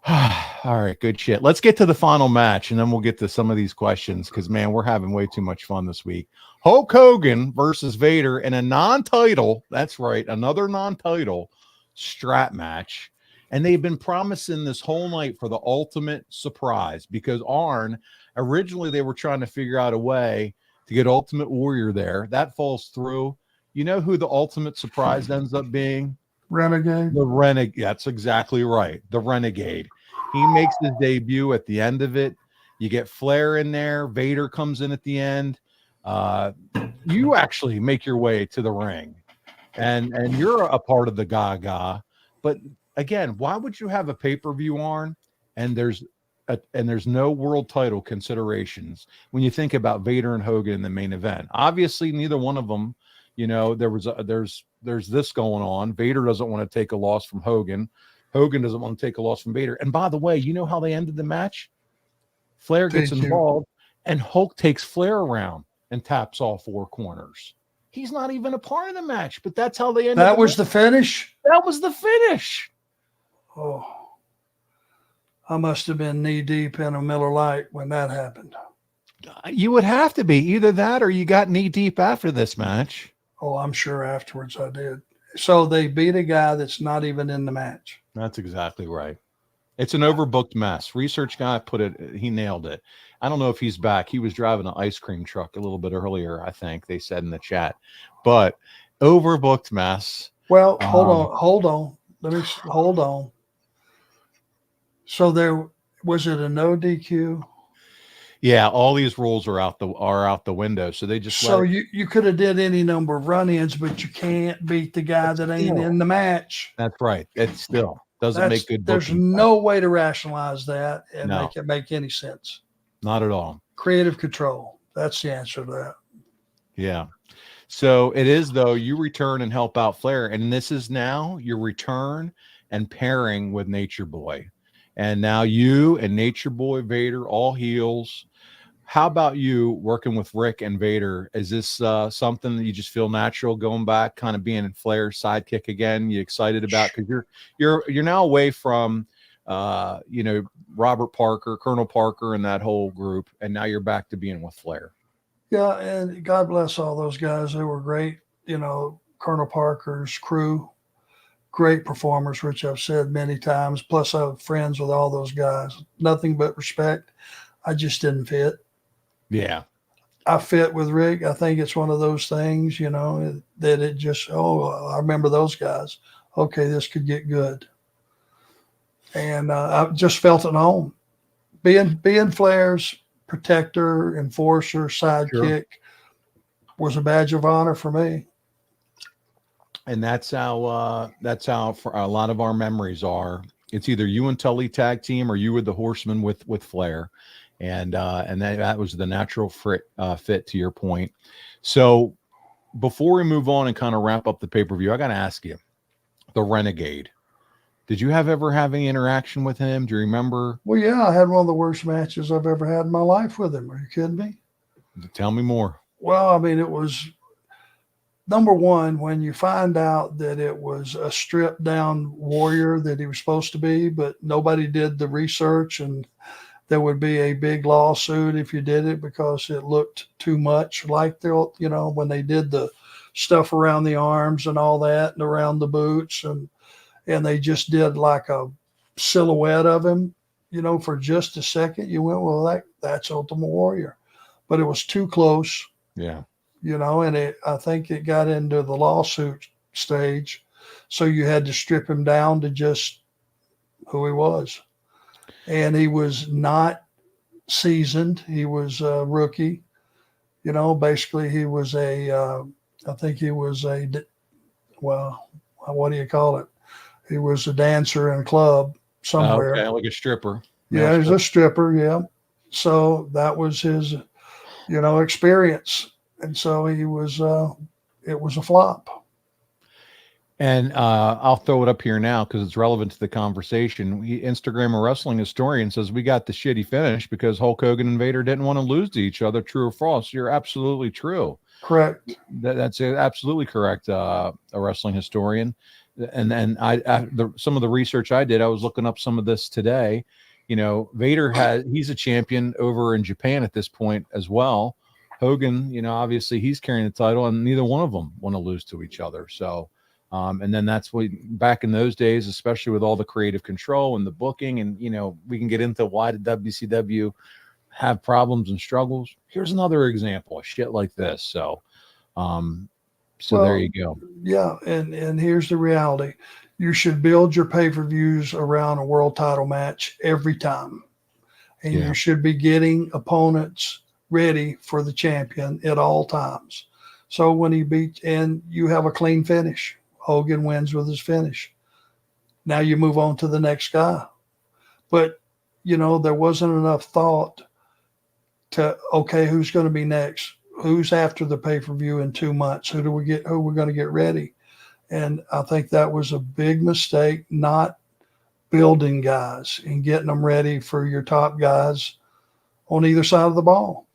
Speaker 1: All right, good shit. Let's get to the final match, and then we'll get to some of these questions because, man, we're having way too much fun this week. Hulk Hogan versus Vader in a non-title, that's right, another non-title strap match. And they've been promising this whole night for the ultimate surprise because ARN, originally they were trying to figure out a way to get Ultimate Warrior there. That falls through. You know who the ultimate surprise ends up being?
Speaker 2: Renegade.
Speaker 1: The Renegade. That's exactly right. The Renegade. He makes his debut at the end of it. You get Flair in there. Vader comes in at the end. You actually make your way to the ring, and you're a part of the Gaga. But again, why would you have a pay-per-view on and there's no world title considerations when you think about Vader and Hogan in the main event? Obviously, neither one of them. There's this going on. Vader doesn't want to take a loss from Hogan. Hogan doesn't want to take a loss from Vader. And by the way, you know how they ended the match? Flair gets involved, and Hulk takes Flair around and taps all four corners. He's not even a part of the match, but that's how they ended.
Speaker 2: That was the finish?
Speaker 1: That was the finish.
Speaker 2: Oh, I must have been knee deep in a Miller Lite when that happened.
Speaker 1: You would have to be either that or you got knee deep after this match.
Speaker 2: Oh, I'm sure afterwards I did. So they beat a guy that's not even in the match.
Speaker 1: That's exactly right. It's an overbooked mess. Research guy he nailed it. I don't know if he's back. He was driving an ice cream truck a little bit earlier, I think they said in the chat. But overbooked mess.
Speaker 2: Well, hold on. Hold on. So was it a no DQ?
Speaker 1: Yeah, all these rules are out the window. So they just
Speaker 2: you could have did any number of run-ins, but you can't beat the guy that ain't in the match.
Speaker 1: That's right. It still doesn't make good.
Speaker 2: There's no way to rationalize that and make it make any sense.
Speaker 1: Not at all.
Speaker 2: Creative control. That's the answer to that.
Speaker 1: Yeah. So it is, though, you return and help out Flair. And this is now your return and pairing with Nature Boy. And now you and Nature Boy Vader, all heels. How about you working with Rick and Vader? Is this something that you just feel natural going back, kind of being Flair's sidekick again? You excited about, because you're now away from Robert Parker, Colonel Parker, and that whole group, and now you're back to being with Flair.
Speaker 2: Yeah, and God bless all those guys. They were great. Colonel Parker's crew, great performers, which I've said many times. Plus, I have friends with all those guys. Nothing but respect. I just didn't fit.
Speaker 1: Yeah.
Speaker 2: I fit with Rick. I think it's one of those things, that it just, I remember those guys. Okay, this could get good. And I just felt at home. Being Flair's protector, enforcer, sidekick was a badge of honor for me.
Speaker 1: And that's how for a lot of our memories are. It's either you and Tully tag team or you with the Horseman with Flair. And that was the natural fit to your point. So before we move on and kind of wrap up the pay-per-view, I got to ask you, the Renegade, did you ever have any interaction with him? Do you remember?
Speaker 2: Well, yeah, I had one of the worst matches I've ever had in my life with him. Are you kidding me?
Speaker 1: Tell me more.
Speaker 2: Well, I mean, it was number one, when you find out that it was a stripped down warrior that he was supposed to be, but nobody did the research, and there would be a big lawsuit if you did it because it looked too much like when they did the stuff around the arms and all that and around the boots, and they just did like a silhouette of him, for just a second. You went, well, that's Ultimate Warrior, but it was too close.
Speaker 1: Yeah.
Speaker 2: and I think it got into the lawsuit stage. So you had to strip him down to just who he was. And he was not seasoned. He was a rookie. Basically he was I think he was well, what do you call it? He was a dancer in a club somewhere.
Speaker 1: Okay, like a stripper.
Speaker 2: Yeah, he's a stripper. Yeah. So that was his, experience. And so it was a flop.
Speaker 1: And I'll throw it up here now because it's relevant to the conversation. Instagram, a wrestling historian, says we got the shitty finish because Hulk Hogan and Vader didn't want to lose to each other. True or false? You're absolutely true.
Speaker 2: Correct.
Speaker 1: That's absolutely correct. A wrestling historian, and then some of the research I did, I was looking up some of this today. Vader he's a champion over in Japan at this point as well. Hogan, obviously he's carrying the title, and neither one of them want to lose to each other. So. And then that's what back in those days, especially with all the creative control and the booking, and we can get into why did WCW have problems and struggles. Here's another example of shit like this. So, there you go.
Speaker 2: Yeah, and here's the reality: you should build your pay-per-views around a world title match every time, and you should be getting opponents ready for the champion at all times. So when and you have a clean finish. Hogan wins with his finish. Now you move on to the next guy. But, there wasn't enough thought to, okay, who's going to be next? Who's after the pay-per-view in 2 months? Who we're going to get ready? And I think that was a big mistake, not building guys and getting them ready for your top guys on either side of the ball.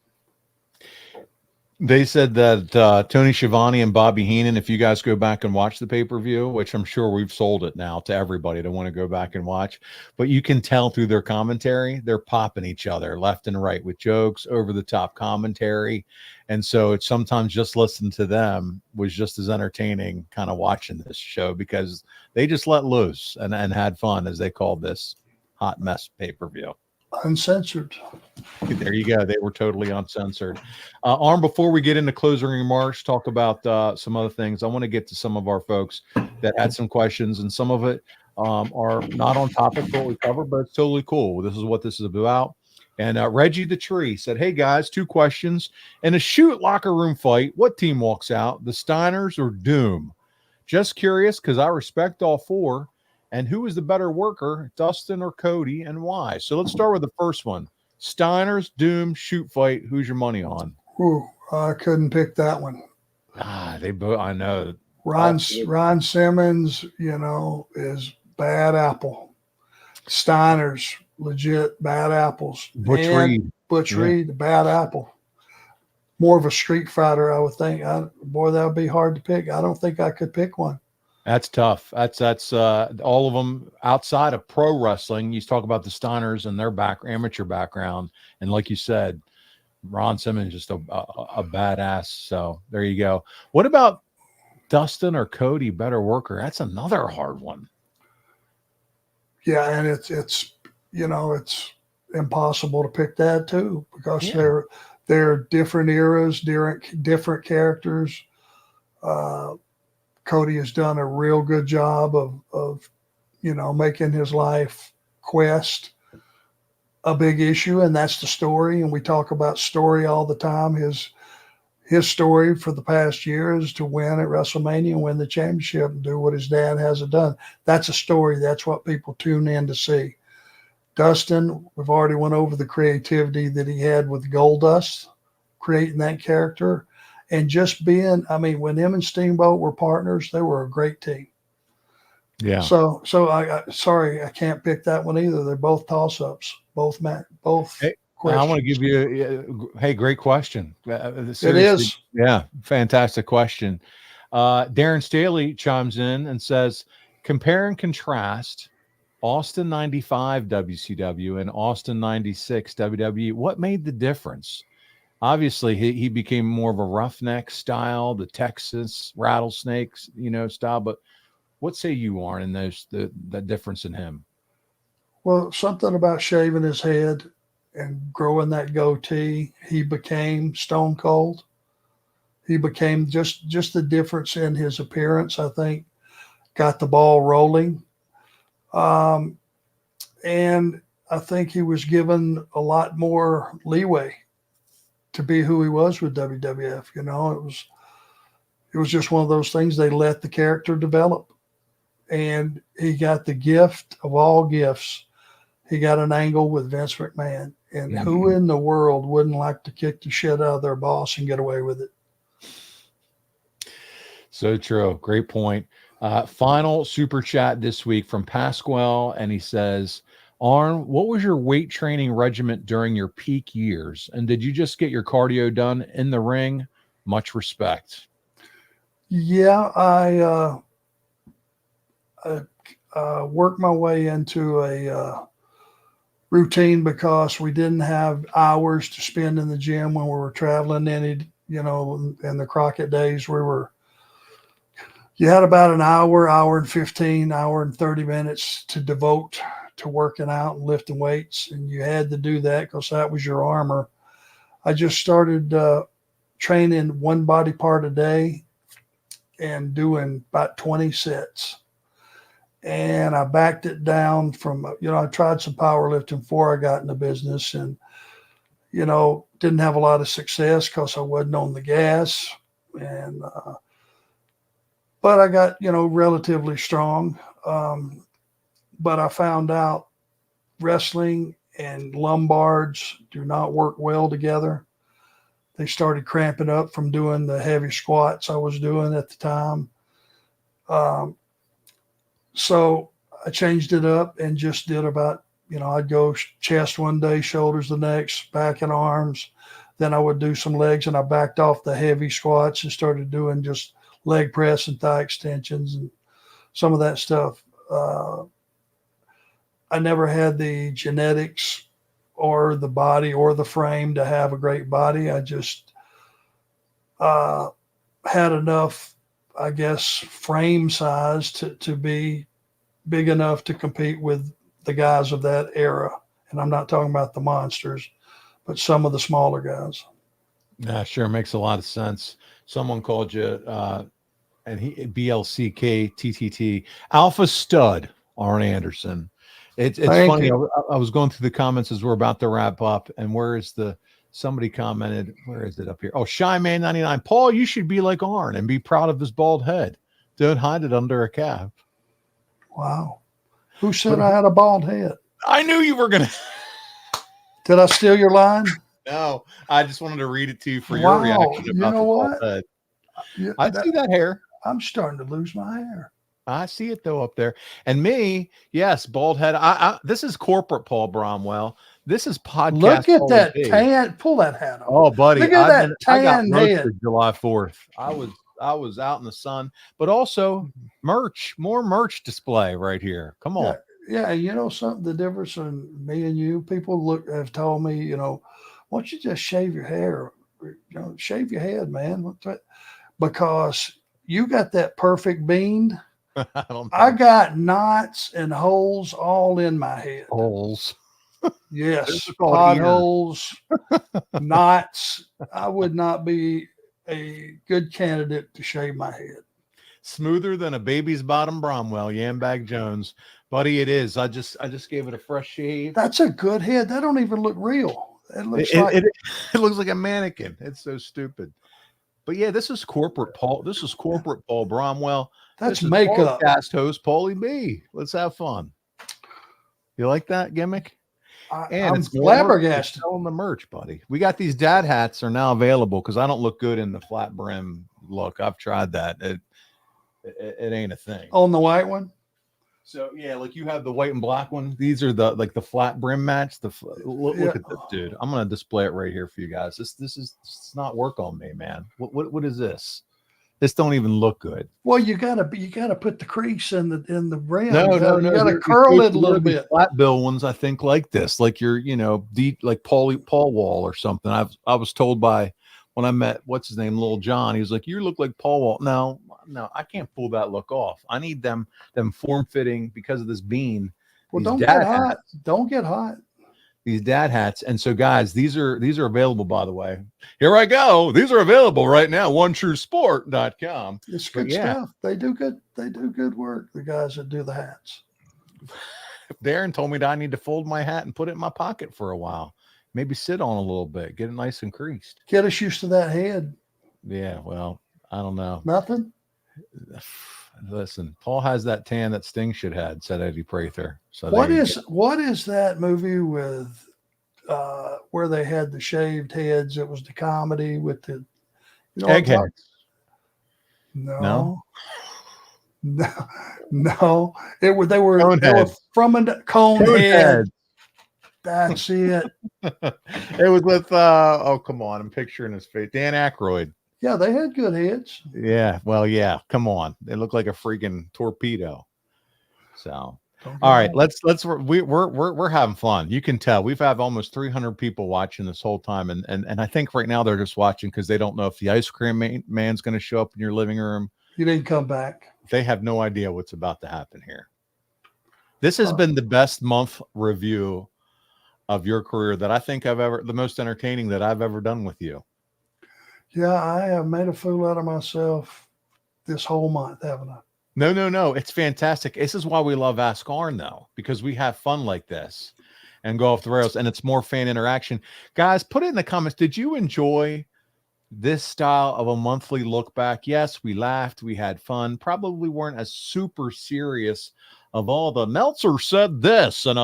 Speaker 1: They said that Tony Schiavone and Bobby Heenan, if you guys go back and watch the pay-per-view, which I'm sure we've sold it now to everybody to want to go back and watch, but you can tell through their commentary, they're popping each other left and right with jokes, over-the-top commentary. And so it's sometimes just listening to them was just as entertaining kind of watching this show because they just let loose and had fun, as they called this hot mess pay-per-view.
Speaker 2: Uncensored.
Speaker 1: There you go. They were totally uncensored. Arm, before we get into closing remarks, talk about some other things. I want to get to some of our folks that had some questions, and some of it are not on topic for what we cover, but it's totally cool. This is what this is about. And Reggie the Tree said, hey, guys, 2 questions. In a shoot locker room fight, what team walks out, the Steiners or Doom? Just curious because I respect all 4. And who is the better worker, Dustin or Cody, and why? So let's start with the first one. Steiners, Doom, shoot fight. Who's your money on?
Speaker 2: Ooh, I couldn't pick that one.
Speaker 1: They both. I know.
Speaker 2: Ron Simmons, is bad apple. Steiners, legit bad apples.
Speaker 1: Butch
Speaker 2: Reed, bad apple. More of a street fighter, I would think. That would be hard to pick. I don't think I could pick one.
Speaker 1: That's tough. That's all of them outside of pro wrestling. You talk about the Steiners and their amateur background, and like you said, Ron Simmons just a badass. So there you go. What about Dustin or Cody, better worker? That's another hard one.
Speaker 2: Yeah, and it's impossible to pick that too because they're different eras, different characters. Cody has done a real good job of making his life quest a big issue, and that's the story. And we talk about story all the time. His story for the past year is to win at WrestleMania and win the championship and do what his dad hasn't done. That's a story. That's what people tune in to see. Dustin, we've already went over the creativity that he had with Goldust, creating that character. And just being, when him and Steamboat were partners, they were a great team. Yeah. So sorry, I can't pick that one either. They're both toss-ups, both.
Speaker 1: Hey, I want to give you, great question.
Speaker 2: It is.
Speaker 1: Yeah, fantastic question. Darren Staley chimes in and says, compare and contrast Austin 95 WCW and Austin 96 WWE. What made the difference? Obviously, he became more of a roughneck style, the Texas rattlesnakes, style. But what say you, Arn, in the difference in him?
Speaker 2: Well, something about shaving his head and growing that goatee. He became Stone Cold. He became just the difference in his appearance, I think, got the ball rolling. And I think he was given a lot more leeway to be who he was with WWF. You know, it was just one of those things. They let the character develop, and he got the gift of all gifts. He got an angle with Vince McMahon, and who in the world wouldn't like to kick the shit out of their boss and get away with it?
Speaker 1: So true. Great point. Final super chat this week from Pasquale, and he says, Arn, what was your weight training regimen during your peak years? And did you just get your cardio done in the ring? Much respect.
Speaker 2: Yeah, I worked my way into a routine because we didn't have hours to spend in the gym when we were traveling any, you know, in the Crockett days you had about an hour and 15, hour and 30 minutes to devote to working out and lifting weights. And you had to do that because that was your armor. I just started training one body part a day and doing about 20 sets. And I backed it down from, you know, I tried some powerlifting before I got in the business and, you know, didn't have a lot of success because I wasn't on the gas. And, but I got, you know, relatively strong. But I found out wrestling and lumbards do not work well together. They started cramping up from doing the heavy squats I was doing at the time. So I changed it up and just did about, you know, I'd go chest one day, shoulders the next, back and arms. Then I would do some legs, and I backed off the heavy squats and started doing just leg press and thigh extensions and some of that stuff. I never had the genetics or the body or the frame to have a great body. I just had enough, I guess, frame size to be big enough to compete with the guys of that era. And I'm not talking about the monsters, but some of the smaller guys.
Speaker 1: Yeah, sure. Makes a lot of sense. Someone called you, and he BLCKTTT Alpha Stud Arn Anderson. It's funny. I was going through the comments as we're about to wrap up, and somebody commented, where is it up here? Oh, Shy Man 99. Paul, you should be like Arn and be proud of his bald head. Don't hide it under a cap.
Speaker 2: Wow. Who said I had a bald head?
Speaker 1: I knew you were going to.
Speaker 2: Did I steal your line?
Speaker 1: No, I just wanted to read it to you for your reaction about the bald head. Yeah, I see that hair.
Speaker 2: I'm starting to lose my hair.
Speaker 1: I see it though up there. And me, yes, bald head. This is corporate Paul Bromwell. This is podcast.
Speaker 2: Look at that tan. Pull that hat off.
Speaker 1: Oh, buddy.
Speaker 2: Look at that tan head.
Speaker 1: July 4th. I was out in the sun, but also more merch display right here. Come on.
Speaker 2: Yeah, you know something, the difference in me and you, people have told me, you know, why don't you just shave your hair? You know, shave your head, man. Because you got that perfect bean. I got knots and holes all in my head.
Speaker 1: Holes.
Speaker 2: Yes. Potholes, knots. I would not be a good candidate to shave my head.
Speaker 1: Smoother than a baby's bottom Bromwell, Yambag Jones. Buddy, it is. I just gave it a fresh shave.
Speaker 2: That's a good head. That don't even look real. It looks
Speaker 1: it looks like a mannequin. It's so stupid. But yeah, this is corporate Paul. This is corporate Paul Bromwell.
Speaker 2: That's makeup.
Speaker 1: Podcast host Paulie B. Let's have fun. You like that gimmick?
Speaker 2: And I'm flabbergasted.
Speaker 1: Selling the merch, buddy. We got these dad hats are now available because I don't look good in the flat brim look. I've tried that. It ain't a thing.
Speaker 2: On the white one?
Speaker 1: So yeah, like you have the white and black one. These are the flat brim match. Look at this, dude. I'm gonna display it right here for you guys. This not work on me, man. What is this? This don't even look good.
Speaker 2: Well, you gotta put the crease in the brim.
Speaker 1: No,
Speaker 2: you gotta curl it a little bit.
Speaker 1: Flat bill ones, I think, like this, like you're, like Paul Wall or something. I was told by when I met what's his name, Little John. He was like, "You look like Paul Wall." No, I can't pull that look off. I need them form fitting because of this bean.
Speaker 2: Well, don't get hot. Don't get hot.
Speaker 1: these dad hats. And so, guys, these are available, by the way. Here I go. These are available right now. OneTrueSport.com.
Speaker 2: It's good stuff. They do good work. The guys that do the hats.
Speaker 1: Darren told me that I need to fold my hat and put it in my pocket for a while. Maybe sit on a little bit, get it nice and creased.
Speaker 2: Get us used to that head.
Speaker 1: Yeah, well, I don't know.
Speaker 2: Nothing.
Speaker 1: Listen, Paul has that tan that Sting should had, said Eddie Prather. So
Speaker 2: what is that movie with where they had the shaved heads? It was the comedy with the
Speaker 1: eggheads.
Speaker 2: No. They were from a cone head. That's it.
Speaker 1: It was with oh, come on, I'm picturing his face. Dan Aykroyd.
Speaker 2: Yeah, they had good heads.
Speaker 1: Yeah, well, yeah. Come on, they look like a freaking torpedo. So, all right, we're having fun. You can tell we've had almost 300 people watching this whole time, and I think right now they're just watching because they don't know if the ice cream man's going to show up in your living room.
Speaker 2: You didn't come back.
Speaker 1: They have no idea what's about to happen here. This has been the best month review of your career that I think the most entertaining that I've ever done with you.
Speaker 2: Yeah, I have made a fool out of myself this whole month, haven't I?
Speaker 1: No. It's fantastic. This is why we love Ask ARN, though, because we have fun like this and go off the rails, and it's more fan interaction. Guys, put it in the comments. Did you enjoy this style of a monthly look back? Yes, we laughed. We had fun. Probably weren't as super serious of all the Meltzer said this and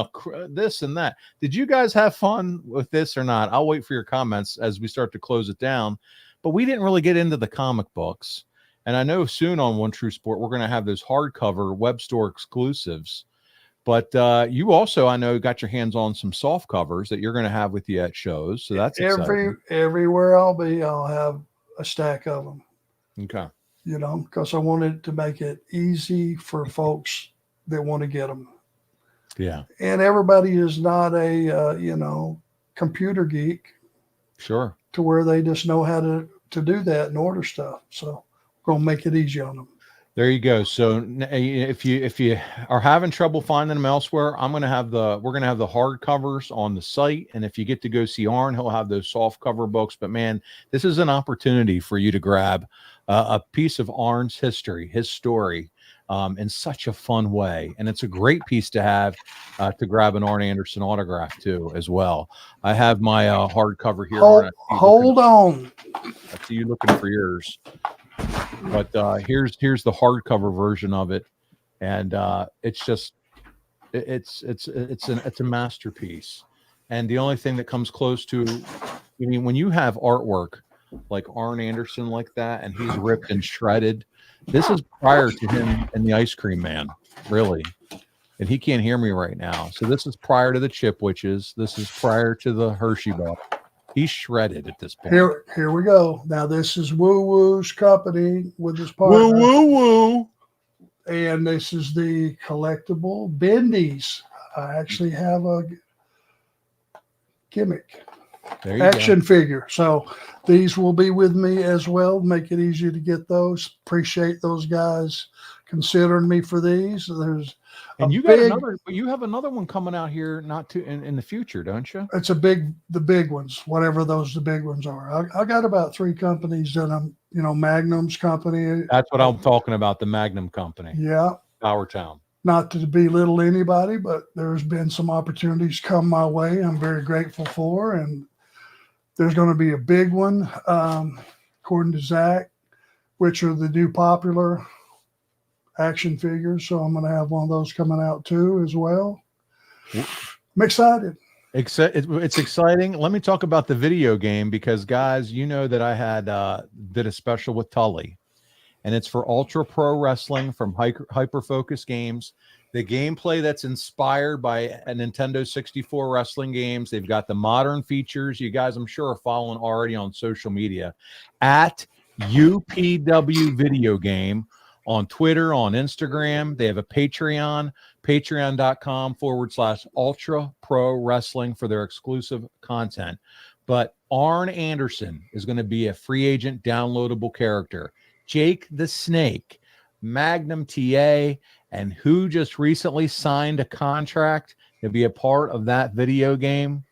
Speaker 1: this and that. Did you guys have fun with this or not? I'll wait for your comments as we start to close it down. But we didn't really get into the comic books. And I know soon on One True Sport, we're going to have those hardcover web store exclusives. But you also, I know, got your hands on some soft covers that you're going to have with you at shows. So that's exciting.
Speaker 2: Everywhere I'll be, I'll have a stack of them.
Speaker 1: Okay.
Speaker 2: Because I wanted to make it easy for folks that want to get them.
Speaker 1: Yeah.
Speaker 2: And everybody is not a, computer geek.
Speaker 1: Sure.
Speaker 2: To where they just know how to do that and order stuff. So we're going to make it easy on them.
Speaker 1: There you go. So if you are having trouble finding them elsewhere, we're going to have the hard covers on the site. And if you get to go see ARN, he'll have those soft cover books. But man, this is an opportunity for you to grab a piece of ARN's history, his story, in such a fun way. And it's a great piece to have to grab an Arn Anderson autograph too, as well. I have my hardcover here.
Speaker 2: Hold on.
Speaker 1: I see you looking for yours. But here's the hardcover version of it, and it's a masterpiece. And the only thing that comes close to, when you have artwork like Arn Anderson like that, and he's ripped and shredded, this is prior to him and the Ice Cream Man, really. And he can't hear me right now. So this is prior to the Chip Witches. This is prior to the Hershey Bar. He's shredded at this point.
Speaker 2: Here we go. Now this is Woo Woo's company with his partner.
Speaker 1: Woo.
Speaker 2: And this is the collectible Bendies. I actually have a gimmick action figure. So these will be with me as well. Make it easier to get those. Appreciate those guys considering me for these.
Speaker 1: You have another one coming out here in the future, don't you?
Speaker 2: It's the big ones, whatever the big ones are. I got about 3 companies that I'm, Magnum's company.
Speaker 1: That's what I'm talking about, the Magnum company.
Speaker 2: Yeah.
Speaker 1: Powertown.
Speaker 2: Not to belittle anybody, but there's been some opportunities come my way I'm very grateful for. And there's going to be a big one, according to Zach, which are the new popular action figures. So I'm going to have one of those coming out too as well. I'm excited.
Speaker 1: It's exciting. Let me talk about the video game because, guys, you know that I did a special with Tully, and it's for Ultra Pro Wrestling from Hyper Focus Games. The gameplay that's inspired by a Nintendo 64 wrestling games. They've got the modern features. You guys, I'm sure, are following already on social media at UPW Video Game on Twitter, on Instagram. They have a Patreon, patreon.com/Ultra Pro Wrestling for their exclusive content. But Arn Anderson is going to be a free agent downloadable character. Jake the Snake, Magnum TA, and who just recently signed a contract to be a part of that video game?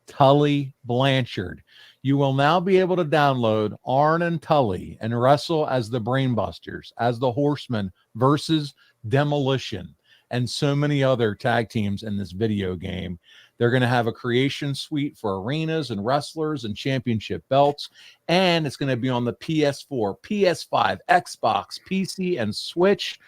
Speaker 1: Tully Blanchard. You will now be able to download Arn and Tully and wrestle as the Brainbusters, as the Horsemen versus Demolition, and so many other tag teams in this video game. They're going to have a creation suite for arenas and wrestlers and championship belts, and it's going to be on the PS4, PS5, Xbox, PC, and Switch.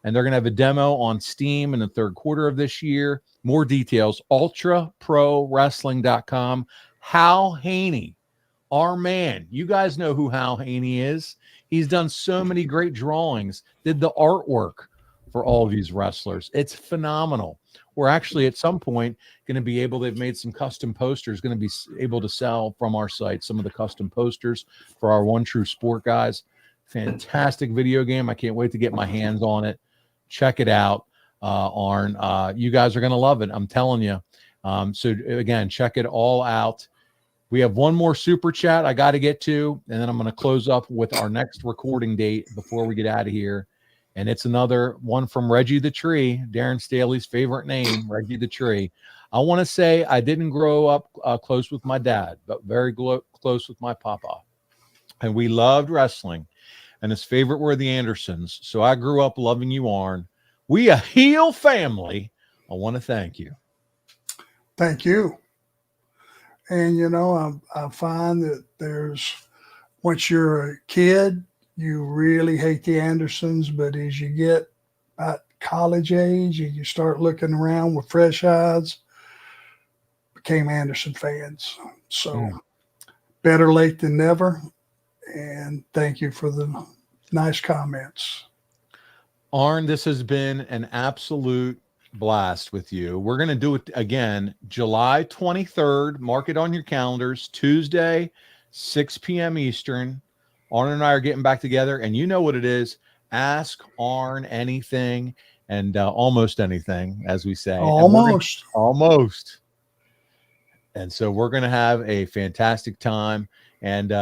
Speaker 1: And they're going to have a demo on Steam in the third quarter of this year. More details, ultraprowrestling.com. Hal Haney, our man. You guys know who Hal Haney is. He's done so many great drawings, did the artwork for all of these wrestlers. It's phenomenal. We're actually at some point going to be able, they've made some custom posters, going to be able to sell from our site some of the custom posters for our One True Sport guys. Fantastic video game. I can't wait to get my hands on it. Check it out, Arn. You guys are going to love it. I'm telling you. So again, check it all out. We have one more super chat I got to get to, and then I'm going to close up with our next recording date before we get out of here. And it's another one from Reggie the Tree, Darren Staley's favorite name, Reggie the Tree. I want to say I didn't grow up close with my dad, but very close with my papa. And we loved wrestling. And his favorite were the Andersons. So I grew up loving you, Arn. We a heel family. I want to thank you.
Speaker 2: Thank you. And, you know, I find that once you're a kid, you really hate the Andersons. But as you get about college age and you start looking around with fresh eyes, became Anderson fans. So better late than never. And thank you for the nice comments.
Speaker 1: Arn, this has been an absolute blast with you. We're going to do it again, July 23rd. Mark it on your calendars. Tuesday, 6 p.m. Eastern. Arn and I are getting back together, and you know what it is. Ask Arn anything and almost anything, as we say. Almost. And so we're going to have a fantastic time. And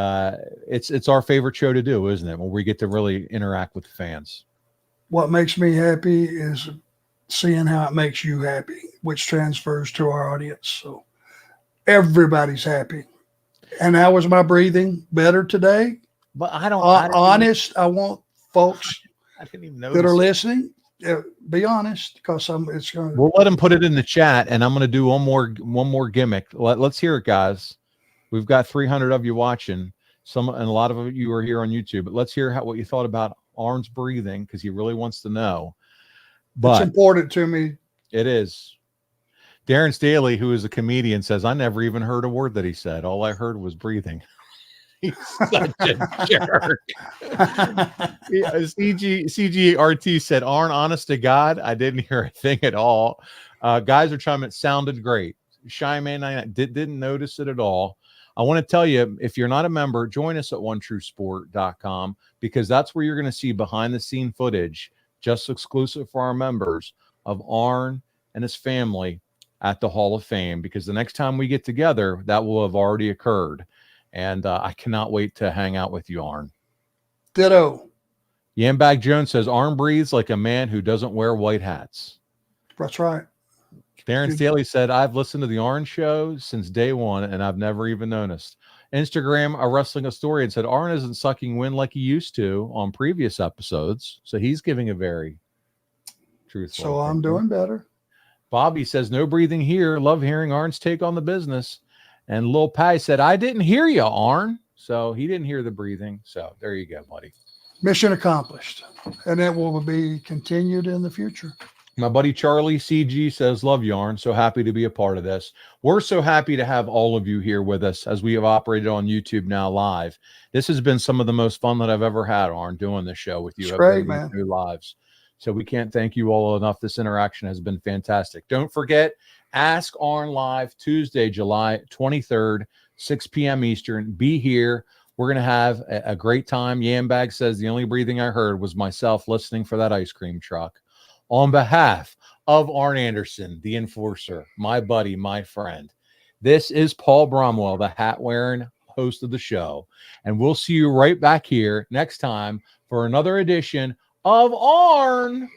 Speaker 1: it's our favorite show to do, isn't it? When we get to really interact with the fans.
Speaker 2: What makes me happy is seeing how it makes you happy, which transfers to our audience. So everybody's happy. And how was my breathing? Better today?
Speaker 1: But I don't.
Speaker 2: I want folks
Speaker 1: I didn't even know
Speaker 2: that are listening. Be honest, because it's going to.
Speaker 1: We'll let them put it in the chat, and I'm going to do one more gimmick. Let's hear it, guys. We've got 300 of you watching. And a lot of you are here on YouTube. But let's hear what you thought about Arn's breathing, because he really wants to know. But
Speaker 2: it's important to me.
Speaker 1: It is. Darren Staley, who is a comedian, says, I never even heard a word that he said. All I heard was breathing. He's such a jerk. CGRT said, Arn, honest to God, I didn't hear a thing at all. Guys are chiming. It sounded great. Shyman didn't notice it at all. I want to tell you, if you're not a member, join us at onetruesport.com, because that's where you're going to see behind the scene footage, just exclusive for our members, of Arn and his family at the Hall of Fame, because the next time we get together, that will have already occurred. And I cannot wait to hang out with you, Arn.
Speaker 2: Ditto.
Speaker 1: Yambag Jones says, Arn breathes like a man who doesn't wear white hats.
Speaker 2: That's right.
Speaker 1: Darren Staley said, I've listened to the Arn show since day one, and I've never even noticed. Instagram, a wrestling historian, said, Arn isn't sucking wind like he used to on previous episodes. So he's giving a very truthful.
Speaker 2: So I'm doing better.
Speaker 1: Bobby says, no breathing here. Love hearing Arn's take on the business. And Lil Pai said, I didn't hear you, Arn. So he didn't hear the breathing. So there you go, buddy.
Speaker 2: Mission accomplished. And it will be continued in the future.
Speaker 1: My buddy Charlie CG says, love you, Arn. So happy to be a part of this. We're so happy to have all of you here with us as we have operated on YouTube now live. This has been some of the most fun that I've ever had, Arn, doing this show with you.
Speaker 2: It's great, man.
Speaker 1: New lives. So we can't thank you all enough. This interaction has been fantastic. Don't forget, Ask Arn Live, Tuesday, July 23rd, 6 p.m. Eastern. Be here. We're going to have a great time. Yambag says the only breathing I heard was myself listening for that ice cream truck. On behalf of Arn Anderson, the enforcer, my buddy, my friend, this is Paul Bromwell, the hat-wearing host of the show. And we'll see you right back here next time for another edition of Arn